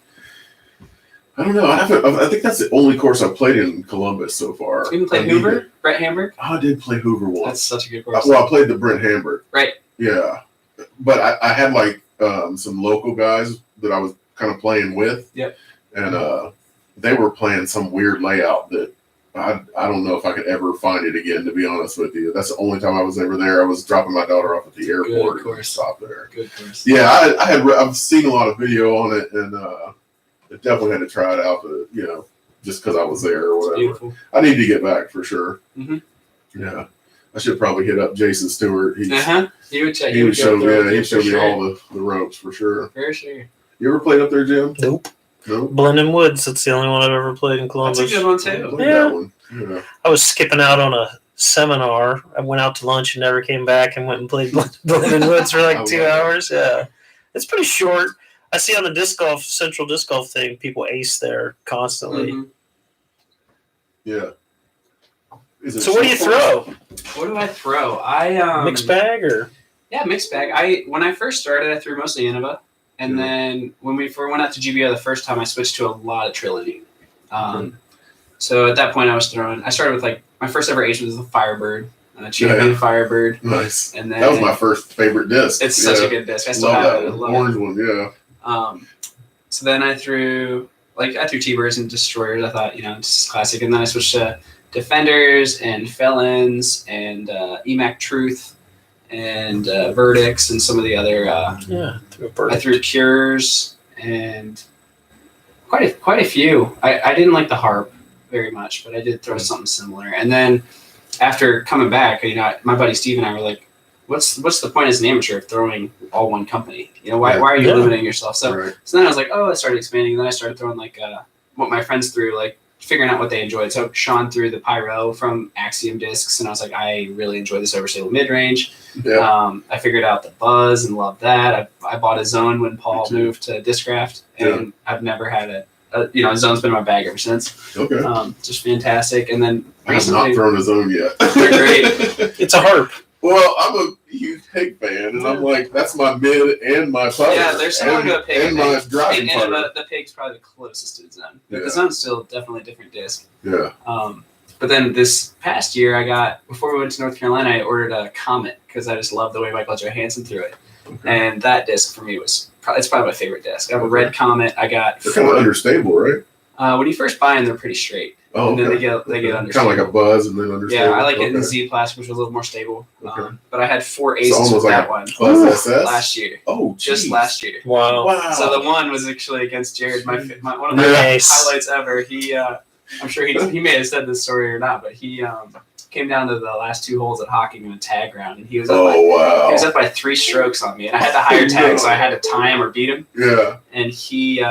S2: I don't know. I think that's the only course I've played in Columbus so far.
S3: You didn't play Hoover? Brett Hamburg?
S2: I did play Hoover once.
S3: That's such a good course.
S2: Well, I played the Brent Hamburg.
S3: Right.
S2: Yeah. But I had like some local guys that I was kind of playing with.
S3: Yep.
S2: And they were playing some weird layout that I don't know if I could ever find it again, to be honest with you. That's the only time I was ever there. I was dropping my daughter off at the airport and stopped there.
S3: Good course.
S2: Yeah, I've seen a lot of video on it, and I definitely had to try it out to, just because I was there or whatever.
S3: Beautiful.
S2: I need to get back for sure.
S3: Mm-hmm.
S2: Yeah. I should probably hit up Jason Stewart.
S3: He would
S2: show me all the ropes for sure.
S3: For sure.
S2: You ever played up there, Jim?
S1: Nope. Blendon Woods. That's the only one I've ever played in Columbus.
S3: That's a good one too.
S2: Yeah.
S1: I was skipping out on a seminar. I went out to lunch and never came back and went and played Blendon Woods for like 2 hours. Yeah. It's pretty short. I see on the Central Disc Golf thing, people ace there constantly.
S3: Mm-hmm.
S2: Yeah.
S1: So what do you throw?
S3: What do I throw? I
S1: mixed bag or?
S3: Yeah, mixed bag. When I first started, I threw mostly Innova. And then when we went out to GBO the first time, I switched to a lot of Trilogy. So at that point, I started with like my first ever ace was the Firebird, Champion Firebird.
S2: Nice.
S3: And then
S2: that was my first favorite disc.
S3: It's such a good disc. I still have it. I love
S2: orange one. Yeah.
S3: So then I threw T-Birds and Destroyers. I thought, just classic. And then I switched to Defenders and Felons and EMAC Truth and Verdicts and some of the other. I threw Cures and quite a few. I didn't like the Harp very much, but I did throw something similar. And then after coming back, my buddy Steve and I were like, what's the point as an amateur of throwing all one company? Why are you limiting yourself? So then I was like, I started expanding. And then I started throwing like what my friends threw, like figuring out what they enjoyed. So Sean threw the Pyro from Axiom Discs, and I was like, I really enjoy this overstable mid-range. Yeah. I figured out the Buzz and loved that. I bought a Zone when Paul moved to Discraft, and I've never had a Zone's been in my bag ever since. Okay. Just fantastic. And then
S2: I have not thrown a Zone yet.
S3: They're great.
S1: It's a Harp.
S2: Well, I'm a huge Pig fan, and I'm like, that's my mid and my putter.
S3: Yeah, there's similar to a Pig.
S2: And my driving putter.
S3: And the Pig's probably the closest to the Zone. But the Zone's still definitely a different disc.
S2: Yeah.
S3: But then this past year, before we went to North Carolina, I ordered a Comet because I just love the way Michael Johansson threw it. Okay. And that disc for me it's probably my favorite disc. I have a red Comet. I got.
S2: They're kind of understable, right?
S3: When you first buy them, they're pretty straight.
S2: Oh,
S3: and then they get understable.
S2: Kind of like a Buzz and then understable.
S3: Yeah, I like it in Z plastic, which was a little more stable. But I had 4 aces with that one
S2: Buzz SS?
S3: last year.
S2: Oh,
S3: just last year.
S1: Wow.
S3: So the one was actually against Jared. One of my highlights ever. He, I'm sure he may have said this story or not, but he came down to the last 2 holes at Hocking in a tag round, and he was up by 3 strokes on me, and I had the higher tag, so I had to tie him or beat him.
S2: Yeah.
S3: And he.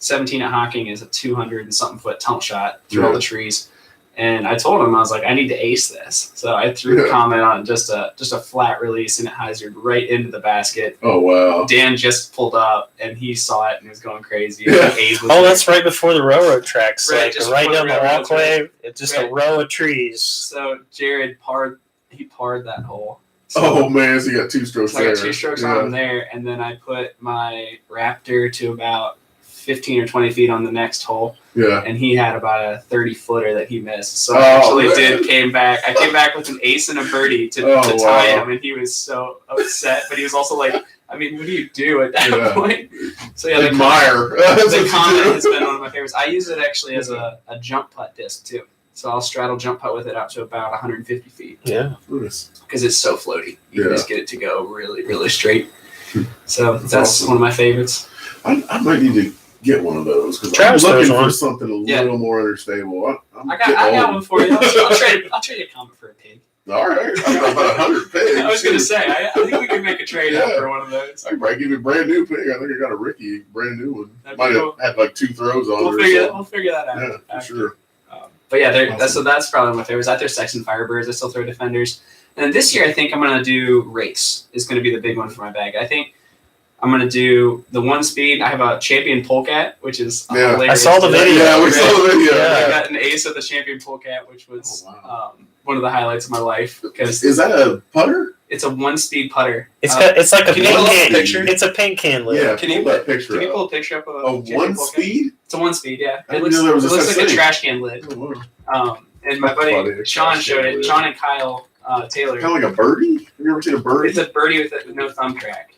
S3: 17 at Hocking is a 200 and something foot tunnel shot through all the trees. And I told him, I was like, I need to ace this. So I threw the Comet on just a flat release, and it hyzered right into the basket.
S2: Oh, wow.
S3: Dan just pulled up, and he saw it and was going crazy.
S2: Yeah.
S1: That's right before the railroad tracks.
S3: Right,
S1: right down the walkway. It's just a row of trees.
S3: So Jared parred that hole.
S2: So, man, so you got 2 strokes there.
S3: I got 2 strokes on him there, and then I put my Raptor to about 15 or 20 feet on the next hole.
S2: Yeah.
S3: And he had about a 30-footer that he missed. So I came back. I came back with an ace and a birdie to tie him, and he was so upset. But he was also like, I mean, what do you do at that point? So the Comet has been one of my favorites. I use it actually as a jump putt disc too. So I'll straddle jump putt with it out to about 150 feet.
S1: Yeah.
S3: Because it's so floaty. You can just get it to go really, really straight. So that's awesome. One of my favorites.
S2: I might need to get one of those because I'm looking for something a little more understable.
S3: I got one for you. I'll trade a Comet for a Pig.
S2: All right, I've got about 100 pigs.
S3: I was going to say, I think we can make a trade out for one of those.
S2: I can probably give you a brand new pig. I think I got a Ricky brand new one. Might have had like 2 throws on it.
S3: We'll figure that out.
S2: Yeah, for sure.
S3: But yeah, that's probably my favorites. Out there, Sexton Firebirds. I still throw Defenders. And then this year, I think I'm going to do Race. Is going to be the big one for my bag. I think I'm gonna do the 1-speed. I have a champion polecat, which is hilarious.
S1: I saw the video.
S2: Yeah, we saw the video.
S3: I got an ace of the champion polecat, which was one of the highlights of my life. Because
S2: is that a putter?
S3: It's a 1-speed putter.
S1: It's like a
S3: can you pull up a
S1: paint can.
S3: picture?
S1: It's a paint can lid.
S2: Yeah,
S3: Can you
S2: pull that picture
S3: Can you
S2: up.
S3: pull a picture up of
S2: A 1-speed?
S3: It's a 1-speed, yeah.
S2: I
S3: It
S2: didn't know there was
S3: looks
S2: such
S3: like a
S2: thing.
S3: trash can lid.
S2: Oh, wow.
S3: And my
S2: Funny,
S3: buddy Sean showed it.
S2: lid.
S3: Sean and Kyle Taylor.
S2: Kind of like a birdie? Have you ever seen a birdie?
S3: It's a birdie with no thumb track.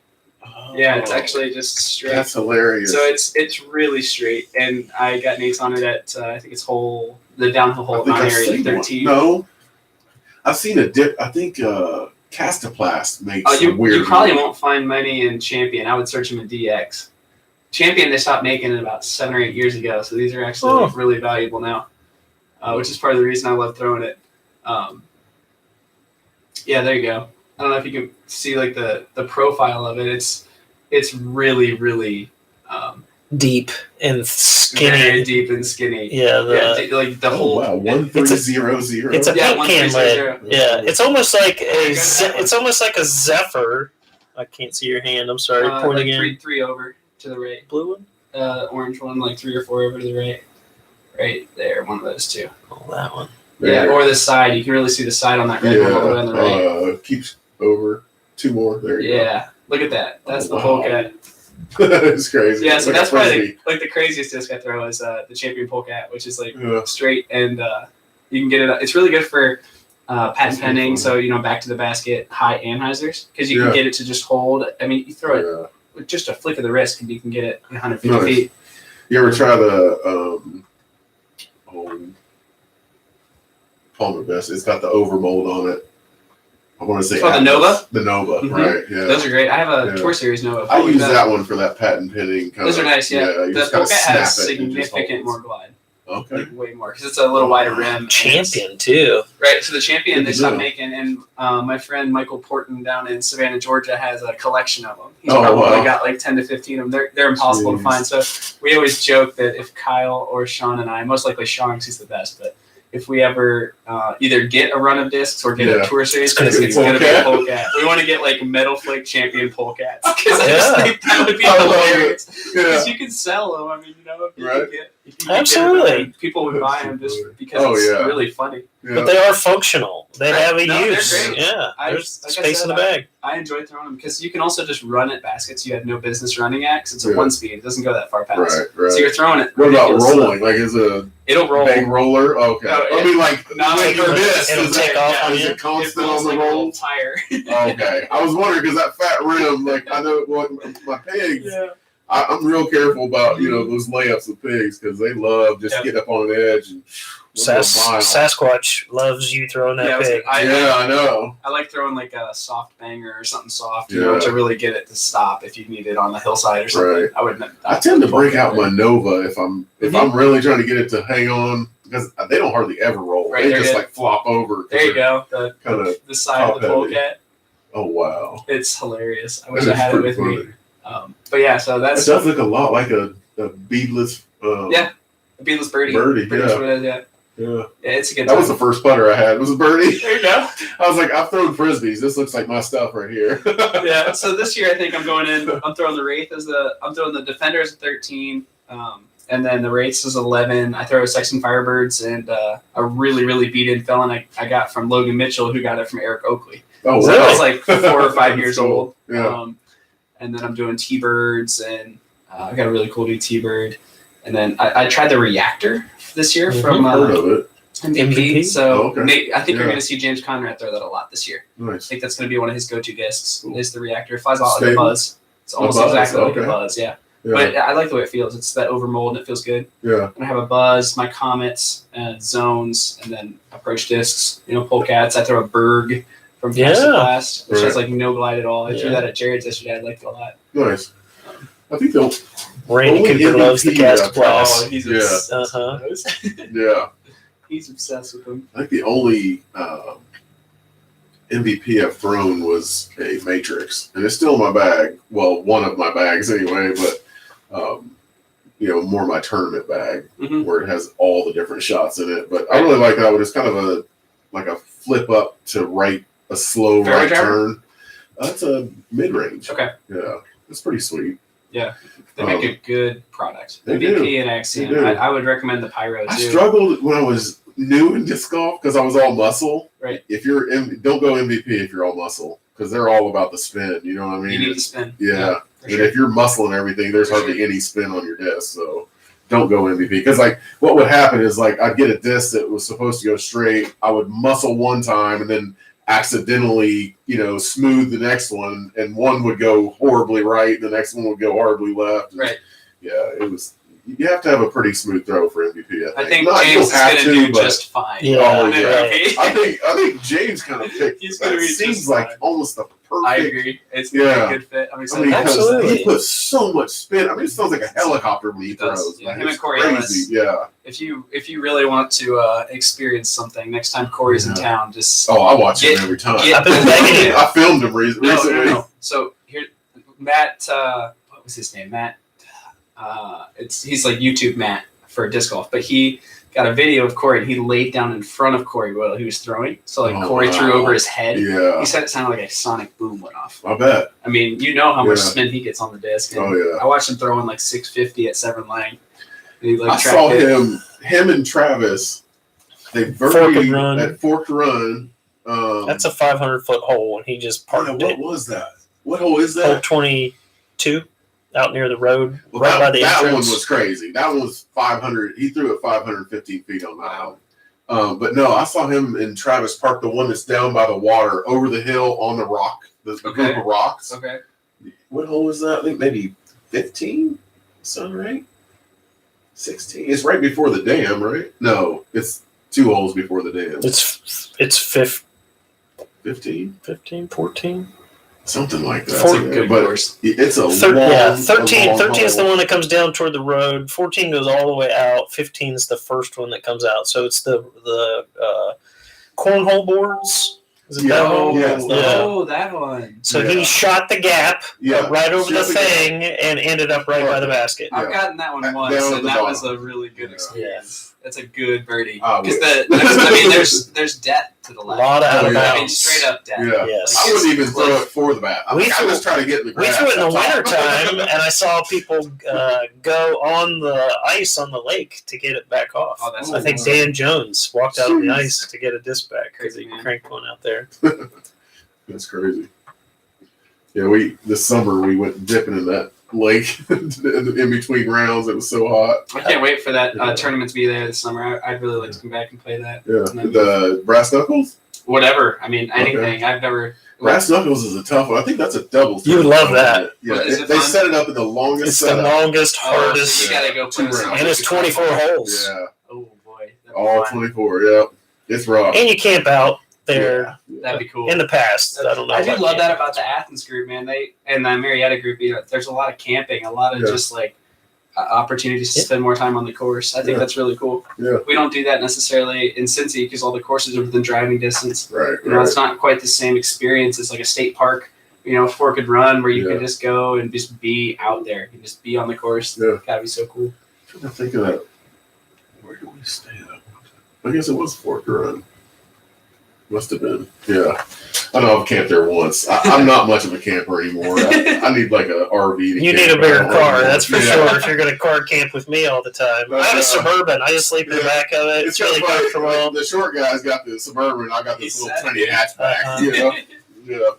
S3: Yeah, it's actually just straight.
S2: That's hilarious.
S3: So it's really straight, and I got an ace on it at I think it's the downhill hole at Mount Airy, like 13.
S2: No, I've seen a dip. I think Castoplast makes some weird.
S3: You probably won't find many in Champion. I would search them in DX. Champion they stopped making it about 7 or 8 years ago, so these are actually really valuable now, which is part of the reason I love throwing it. Yeah, there you go. I don't know if you can see like the profile of it. It's really, really
S1: deep and skinny.
S3: very deep and skinny.
S1: Yeah,
S3: like the whole.
S2: Wow, 1300.
S1: It's a paint can lid.
S3: 1300.
S1: Yeah, it's almost like a Zephyr. I can't see your hand. I'm sorry. Pointing in.
S3: Three over to the right.
S1: Blue one.
S3: Orange one, like 3 or 4 over to the right. Right there, one of those two.
S1: Oh, that one.
S3: Yeah, or the side. You can really see the side on that red one all the way on the right.
S2: Keeps over 2 more. There you go.
S3: Look at that. That's the polecat.
S2: It's crazy.
S3: Yeah, so
S2: like
S3: that's probably like the craziest disc I throw is the champion polecat, which is like straight and you can get it. It's really good for patent pending. So back to the basket high anhysers because you can get it to just hold. I mean, you throw it with just a flick of the wrist and you can get it 150 feet.
S2: You ever try the Palmer Best? It's got the overmold on it. I want to say
S3: the Nova?
S2: The Nova,
S3: Mm-hmm.
S2: right? Yeah.
S3: Those are great. I have a Tour Series Nova.
S2: I use that one for that patent pending.
S3: Those are nice, yeah. The polecat has significant more glide.
S2: Okay.
S3: Like way more because it's a little wider rim.
S1: Champion too.
S3: Right. So the Champion they stopped making, and my friend Michael Porton down in Savannah, Georgia, has a collection of them. He's probably got like 10 to 15 of them. They're impossible to find. So we always joke that if Kyle or Sean and I, most likely Sean because he's the best, but if we ever either get a run of discs or get a Tour Series disc, it's going to be a polecat. We want to get like Metal Flake Champion polecats because I just think that would be hilarious. Because you can sell them. I mean, if you
S1: Absolutely.
S3: Get them, people would buy them just because it's really funny.
S1: Yeah. But they are functional. They have a use.
S3: They're great.
S1: Yeah, there's space in the bag.
S3: I enjoy throwing them because you can also just run at baskets you have no business running at because it's a 1-speed. It doesn't go that far past.
S2: Right.
S3: So you're throwing it.
S2: What about rolling? Like, it'll
S3: roll.
S2: Big roller? Okay. I mean, like,
S3: not like
S2: this.
S1: It'll take off on you.
S2: Is it constant on the
S3: like
S2: roll?
S3: Tire.
S2: Okay. I was wondering because that fat rim, like, I know what my pigs. Yeah. I'm real careful about those layups with pigs because they love just getting up on an edge and
S1: Sasquatch loves you throwing that pig.
S2: I know.
S3: I like throwing like a soft banger or something soft, to really get it to stop if you need it on the hillside or something.
S2: Right. I tend to break out my Nova if I'm really trying to get it to hang on because they don't hardly ever roll. Right, they just like flop over.
S3: There you go. The side of the polecat.
S2: Oh wow!
S3: It's hilarious. I wish I had it with me. But yeah, so it
S2: does look a lot like a beadless.
S3: A beadless birdie.
S2: Birdie,
S3: Pretty much what it is,
S2: Yeah,
S3: it's a good.
S2: That was the first putter I had. Was a birdie.
S3: There you go.
S2: I was like, I've thrown frisbees. This looks like my stuff right here.
S3: Yeah. So this year, I think I'm going in. I'm throwing the Wraith I'm throwing the Defender as a 13, and then the Wraiths as 11. I throw Sexton Firebirds and a really really beat in felon I got from Logan Mitchell, who got it from Eric Oakley.
S2: Oh,
S3: so I was like 4 or 5 years old.
S2: Yeah.
S3: And then I'm doing T-Birds, and I got a really cool new T-Bird. And then I tried the Reactor this year from MVP. So I think you're going to see James Conrad throw that a lot this year.
S2: Nice.
S3: I think that's going to be one of his go-to discs. Is the Reactor. It flies a lot like a Buzz. It's almost exactly like a Buzz, yeah. But I like the way it feels. It's that overmold, and it feels good.
S2: Yeah.
S3: And I have a Buzz, my Comets, Zones, and then approach discs. Polecats. I throw a Berg from Castoplast, which has like no glide at all. I threw that at Jared's yesterday. I liked it a lot.
S2: Nice. I think they'll.
S1: Randy Cooper loves the Castoplast.
S3: Oh, he's obsessed.
S2: Yeah.
S3: He's obsessed with them.
S2: I think the only MVP I've thrown was a Matrix, and it's still in my bag. Well, one of my bags anyway, but more my tournament bag where it has all the different shots in it. But I really like that one. It's kind of a flip up to right, a slow right turn. That's a mid range.
S3: Okay.
S2: Yeah. It's pretty sweet.
S3: Yeah, they make a good product.
S2: They
S3: MVP
S2: do.
S3: and Axiom. I would recommend the Pyro too.
S2: I struggled when I was new in disc golf because I was all muscle.
S3: Right.
S2: If you're don't go MVP if you're all muscle because they're all about the spin. You know what I mean?
S3: You need to spin.
S2: Yeah. And
S3: sure.
S2: if you're muscle and everything, there's hardly any spin on your disc. So don't go MVP because like what would happen is like I'd get a disc that was supposed to go straight. I would muscle one time and then accidentally, smooth the next one, and one would go horribly right, the next one would go horribly left.
S3: Right.
S2: Yeah, it was. You have to have a pretty smooth throw for MVP.
S3: I think James is going to do just fine.
S1: Yeah,
S2: I think James kind of picked.
S3: He's going to be
S2: seems
S3: just
S2: like
S3: fine.
S2: almost the perfect.
S3: I agree. It's going to be a good fit. I'm excited.
S1: Absolutely.
S2: He puts so much spin. It sounds like a helicopter when he throws.
S3: Yeah, him and Corey
S2: crazy.
S3: Ellis.
S2: Yeah.
S3: If you really want to experience something, next time Corey's in town, just
S2: I watch him every time.
S3: I
S2: filmed him recently.
S3: No. So here, Matt. What was his name? Matt. He's like YouTube Matt for disc golf, but he got a video of Corey and he laid down in front of Corey while he was throwing. So Corey threw over his head.
S2: Yeah.
S3: He said it sounded like a sonic boom went off.
S2: I bet.
S3: I mean, how much spin he gets on the disc. And I watched him throwing like 650 at 7 length.
S2: I saw him and Travis. They birdied at Forked Run.
S1: That's a 500-foot hole, and he just parked it.
S2: What was that? What hole is that?
S1: Hole 22. Out near the road,
S2: well,
S1: right by the entrance.
S2: That one was crazy. That one was 500. He threw it 515 feet on that one. But no, I saw him and Travis park the one that's down by the water over the hill on the rock. The group of rocks.
S3: Okay.
S2: What hole is that? I think maybe 15. Sound right? 16. It's right before the dam, right? No, it's 2 holes before the dam.
S1: It's
S2: 15,
S1: 14.
S2: Something like that.
S3: That's a good course.
S2: It's a
S1: 13 is the one that comes down toward the road. 14 goes all the way out. 15 is the first one that comes out. So it's the cornhole boards. Is it that one?
S2: Yes.
S3: Oh, that one.
S1: So he shot the gap right over the thing and ended up right by the basket.
S3: I've gotten that one once, and that was a really good experience. That's a good birdie. Because there's depth to the left.
S1: A lot of out of bounds.
S3: I mean, straight up depth.
S2: Yeah.
S1: Yes.
S2: I wouldn't even throw it for the bat. I was trying to get in the grass.
S1: We threw it in the wintertime, and I saw people go on the ice on the lake to get it back off. I think Dan Jones walked out on the ice to get a disc back because he cranked one out there.
S2: That's crazy. Yeah, this summer we went dipping in that lake in between rounds. It was so hot.
S3: I can't wait for that tournament to be there this summer. I'd really like to come back and play that.
S2: Yeah, the brass knuckles.
S3: Whatever. I mean, anything. Okay. I've never.
S2: Brass knuckles is a tough one. I think that's a double.
S1: You love that.
S2: Yeah, they set it up in the longest.
S1: It's the longest, hardest.
S3: You gotta go play
S1: and it's 24 holes.
S2: Yeah.
S3: Oh boy.
S2: All 24. Yeah. It's rough.
S1: And you camp out there.
S3: Yeah. That'd be cool.
S1: In the past, I don't know.
S3: I do love that about the Athens group, man. And the Marietta group. There's a lot of camping, a lot of just like opportunities to spend more time on the course. I think that's really cool.
S2: Yeah. We
S3: don't do that necessarily in Cincy because all the courses are within driving distance.
S2: Right.
S3: It's not quite the same experience as like a state park. Forked Run where you can just go and just be out there. You can just be on the course.
S2: Yeah.
S3: Gotta be so cool.
S2: I'm trying to think of that. Where did we stay at? I guess it was Forked Run. Must have been. Yeah. I know I've camped there once. I'm not much of a camper anymore. I need like an RV.
S1: You need a bigger car, that's for sure. If you're going to car camp with me all the time. I have a Suburban. I just sleep in the back of it. It's really comfortable.
S2: The short guy's got the Suburban. I got this little tiny hatchback. Yeah.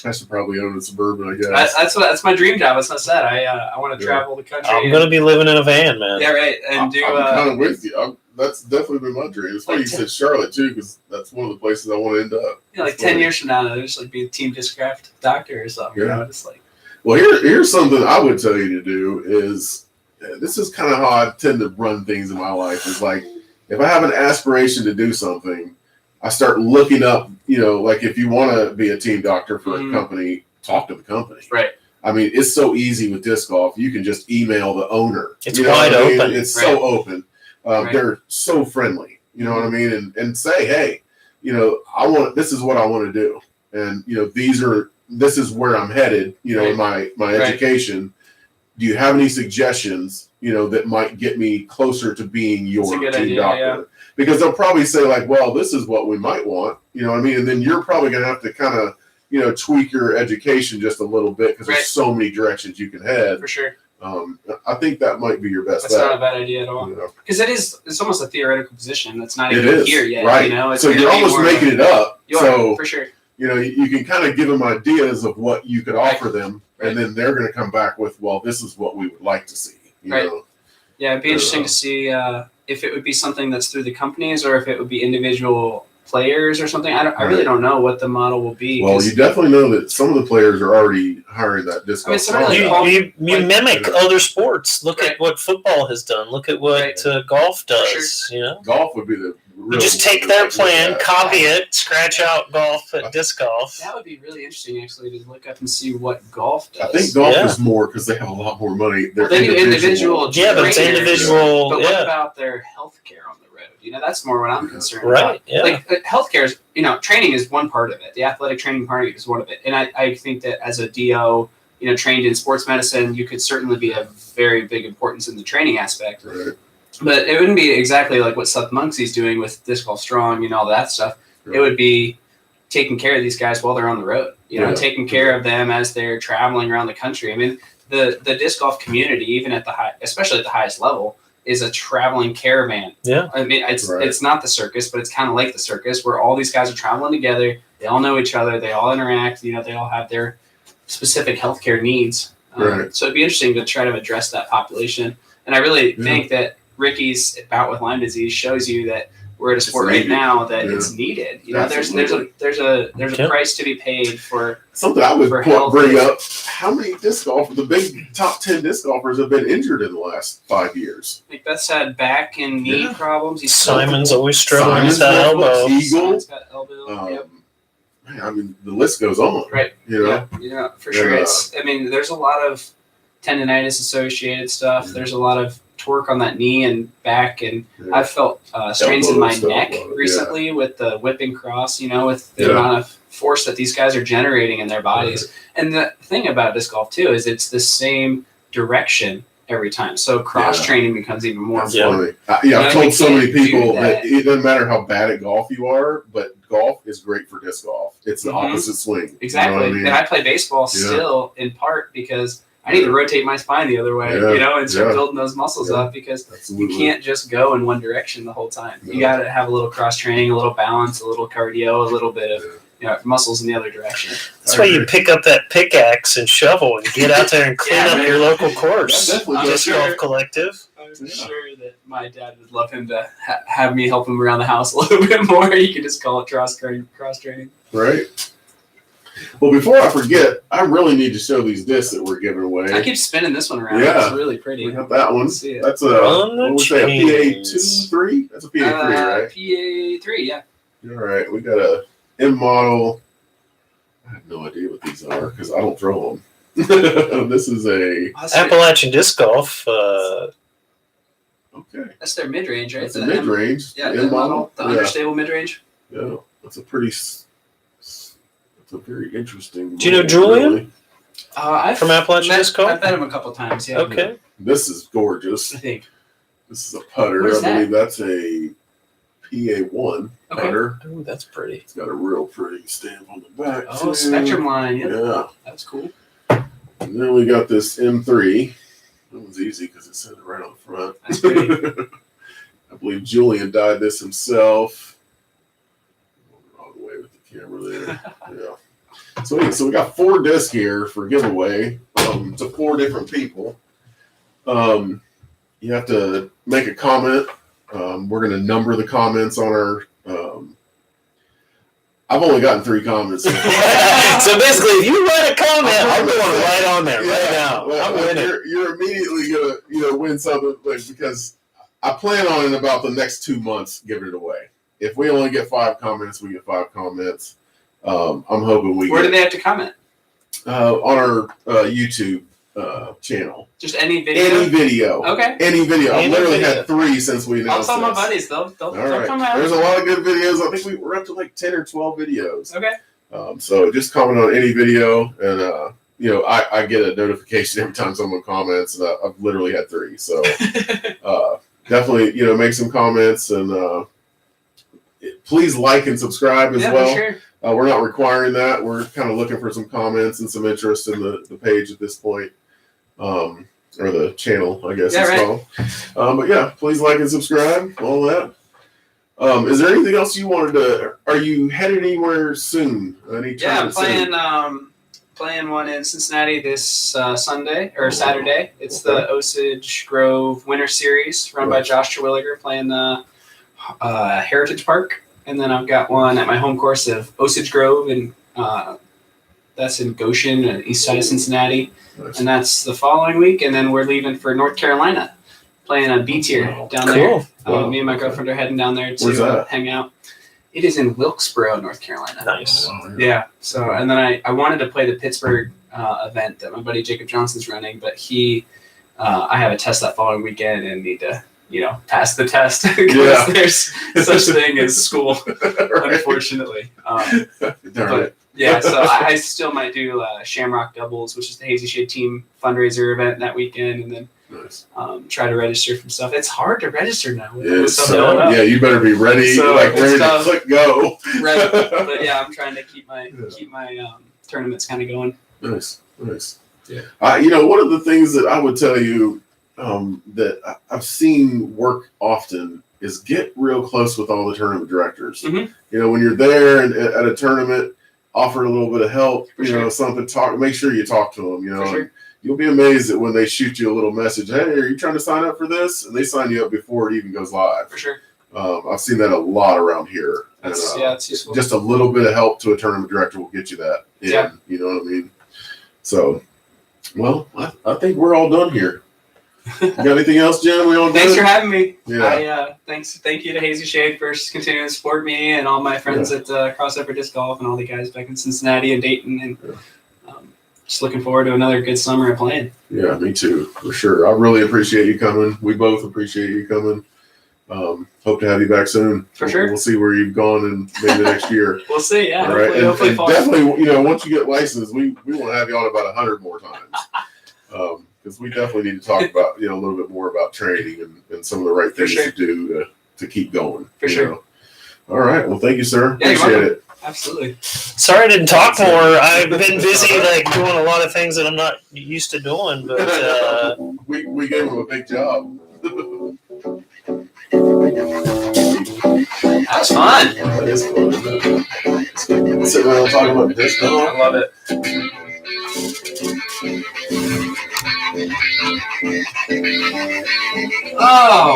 S2: I should probably own a Suburban, I guess.
S3: That's my dream job. As I said, I want to travel the country.
S1: I'm going to be living in a van, man.
S3: Yeah, right. And
S2: I'm kind of with you. That's definitely been my dream. It's funny you said Charlotte too, because that's one of the places I want to end up.
S3: Yeah, like 10 years from now, I'll just like be a team discraft doctor or something.
S2: Yeah.
S3: Just like.
S2: Well, here's something I would tell you to do is this is kind of how I tend to run things in my life. Is like if I have an aspiration to do something, I start looking up. Like if you want to be a team doctor for a company, talk to the company.
S3: Right.
S2: I mean, it's so easy with disc golf. You can just email the owner.
S1: It's wide open.
S2: It's so open. They're so friendly, you know what I mean? And say, hey, this is what I want to do. And, this is where I'm headed, in my education. Do you have any suggestions, that might get me closer to being your team doctor? Yeah. Because they'll probably say like, well, this is what we might want, you know what I mean? And then you're probably going to have to kind of, tweak your education just a little bit because
S3: Right.
S2: there's so many directions you can head.
S3: For sure.
S2: I think that might be your best
S3: That's
S2: bet.
S3: not a bad idea at all. Because it's almost a theoretical position that's not
S2: It
S3: even
S2: is,
S3: here yet.
S2: right?
S3: It's
S2: So you're almost making it up. So
S3: for sure.
S2: you can kind of give them ideas of what you could offer them,
S3: Right.
S2: and then they're going to come back with, well, this is what we would like to see. You
S3: Right.
S2: know?
S3: Yeah, it'd be interesting to see if it would be something that's through the companies or if it would be individual players or something. I really don't know what the model will be.
S2: Well, you definitely know that some of the players are already hiring that disc golf.
S3: some of the
S1: You mimic other sports. Look
S3: Right.
S1: at what football has done. Look at what golf does.
S2: Golf would be the real.
S1: You just take their plan, copy it, scratch out golf at disc golf.
S3: That would be really interesting, actually, to look up and see what golf does.
S2: I think golf is more because they have a lot more money. They're
S3: they do individual.
S1: Yeah, but it's
S3: trainers,
S1: individual.
S3: But what about their health care on the road? That's more what I'm concerned
S1: Right.
S3: about.
S1: Yeah.
S3: Like healthcare is, training is one part of it. The athletic training part of it is one of it. And I think that as a DO, trained in sports medicine, you could certainly be a very big importance in the training aspect.
S2: Right.
S3: But it wouldn't be exactly like what Seth Munksy's doing with Disc Golf Strong and all that stuff. Right. It would be taking care of these guys while they're on the road, taking care of them as they're traveling around the country. I mean, the disc golf community, even at especially at the highest level, is a traveling caravan.
S1: Yeah.
S3: I mean, it's not the circus, but it's kind of like the circus where all these guys are traveling together. They all know each other. They all interact. They all have their specific healthcare needs.
S2: Right.
S3: So it'd be interesting to try to address that population. And I really think that Ricky's bout with Lyme disease shows you that we're at a sport right now that it's needed. There's a price to be paid for
S2: something I would bring up. How many disc golfers, the big top 10 disc golfers, have been injured in the last 5 years?
S3: Like Beth's had back and knee problems.
S1: Simon's always struggling with that elbow.
S3: Simon's got elbow. Yep.
S2: I mean, the list goes on.
S3: Right. Yeah, for sure. There's a lot of tendonitis associated stuff. There's a lot of torque on that knee and back, and I've felt strains in my neck recently with the whipping cross, with the amount of force that these guys are generating in their bodies. Right. And the thing about disc golf too is it's the same direction every time. So cross training becomes even more important.
S2: I've told so many people that it doesn't matter how bad at golf you are, but golf is great for disc golf. It's the opposite swing.
S3: Exactly. And I play baseball still in part because I need to rotate my spine the other way, and start building those muscles up because you can't just go in one direction the whole time. You got to have a little cross training, a little balance, a little cardio, a little bit of muscles in the other direction.
S1: That's why you pick up that pickaxe and shovel and get out there and clean up your local course. Disc Golf Collective.
S3: I'm sure that my dad would love him to have me help him around the house a little bit more. You could just call it cross training.
S2: Right. Well, before I forget, I really need to show these discs that we're giving away.
S3: I keep spinning this one around.
S2: Yeah.
S3: It's really pretty.
S2: We have that one.
S3: See it.
S2: That's a PA2-3? That's a PA3, right?
S3: PA3, yeah.
S2: All right. We got a M model. I have no idea what these are because I don't throw them. This is a
S1: Appalachian Disc Golf.
S2: Okay.
S3: That's their mid-range, right?
S2: That's the mid-range.
S3: Yeah, the model. The understable mid-range.
S2: Yeah. That's a pretty... It's a very interesting.
S1: Do you know Julian?
S3: From
S1: Appalachian Disc Golf?
S3: I've met him a couple times, yeah.
S1: Okay.
S2: This is gorgeous.
S3: I think.
S2: This is a putter.
S3: Where's
S2: I believe that's a PA1 putter.
S1: Oh, that's pretty.
S2: It's got a real pretty stamp on the back.
S3: Oh, Spectrum line.
S2: Yeah.
S3: That's cool.
S2: And then we got this M3. That one's easy because it said it right on the front.
S3: That's pretty.
S2: I believe Julian dyed this himself. Wrong way with the camera there. Yeah. So we got 4 discs here for giveaway to 4 different people. You have to make a comment. We're going to number the comments on our. I've only gotten 3 comments.
S1: So basically, if you write a comment, I'm going right on there right now. I'm winning.
S2: You're immediately gonna win something because I plan on in about the next 2 months giving it away. If we only get 5 comments, we get 5 comments. I'm hoping we.
S3: Where do they have to comment?
S2: On our YouTube channel.
S3: Just any video?
S2: Any video.
S3: Okay.
S2: Any video. I've literally had 3 since we announced
S3: I'll tell my
S2: this.
S3: buddies. They'll
S2: right.
S3: come out.
S2: There's a lot of good videos. I think we're up to like 10 or 12 videos.
S3: Okay.
S2: So just comment on any video, and I get a notification every time someone comments, and I've literally had 3. So definitely, make some comments, and please like and subscribe as well.
S3: For sure.
S2: We're not requiring that. We're kind of looking for some comments and some interest in the page at this point. Or the channel, I guess it's called. But yeah, please like and subscribe, all that. Is there anything else you wanted to? Are you headed anywhere soon?
S3: Yeah, I'm playing one in Cincinnati this Sunday or Saturday. It's the Osage Grove Winter Series run by Josh Terwilliger playing Heritage Park, and then I've got one at my home course of Osage Grove, and that's in Goshen, east side of Cincinnati. Nice. And that's the following week, and then we're leaving for North Carolina, playing a B tier down there. Wow. Me and my girlfriend are heading down there to hang out. It is in Wilkesboro, North Carolina.
S1: Nice.
S3: Yeah. So, and then I wanted to play the Pittsburgh event that my buddy Jacob Johnson's running, but I have a test that following weekend and need to, pass the test because there's such thing as school, unfortunately. But yeah, so I still might do Shamrock Doubles, which is the Hazy Shade team fundraiser event that weekend, and then try to register from stuff. It's hard to register now.
S2: Yeah, you better be ready, ready to click go.
S3: Right. But yeah, I'm trying to keep my tournaments kind of going.
S2: Nice.
S3: Yeah.
S2: One of the things that I would tell you that I've seen work often is get real close with all the tournament directors. Mm-hmm. When you're there and at a tournament, offer a little bit of help. Something. Make sure you talk to them.
S3: For sure.
S2: You'll be amazed at when they shoot you a little message. Hey, are you trying to sign up for this? And they sign you up before it even goes live.
S3: For sure.
S2: I've seen that a lot around here.
S3: It's useful.
S2: Just a little bit of help to a tournament director will get you that.
S3: Yeah.
S2: You know what I mean? So, well, I think we're all done here. You got anything else, Jen? We all done?
S3: Thanks for having me.
S2: Yeah.
S3: Thank you to Hazy Shade for continuing to support me and all my friends at Crossover Disc Golf and all the guys back in Cincinnati and Dayton, and just looking forward to another good summer of playing.
S2: Yeah, me too, for sure. I really appreciate you coming. We both appreciate you coming. Hope to have you back soon.
S3: For sure.
S2: We'll see where you've gone in maybe next year.
S3: We'll see. Yeah.
S2: All right.
S3: Hopefully
S2: and definitely, once you get licensed, we want to have you on about 100 more times. Because we definitely need to talk about, a little bit more about training and some of the right things to do to keep going.
S3: For sure.
S2: All right. Well, thank you, sir.
S3: Yeah,
S2: appreciate it.
S3: Absolutely.
S1: Sorry I didn't talk more. I've been busy doing a lot of things that I'm not used to doing, but
S2: we gave him a big job.
S3: That's fun.
S2: That is fun. Sit around talking about this.
S3: I love it. Oh.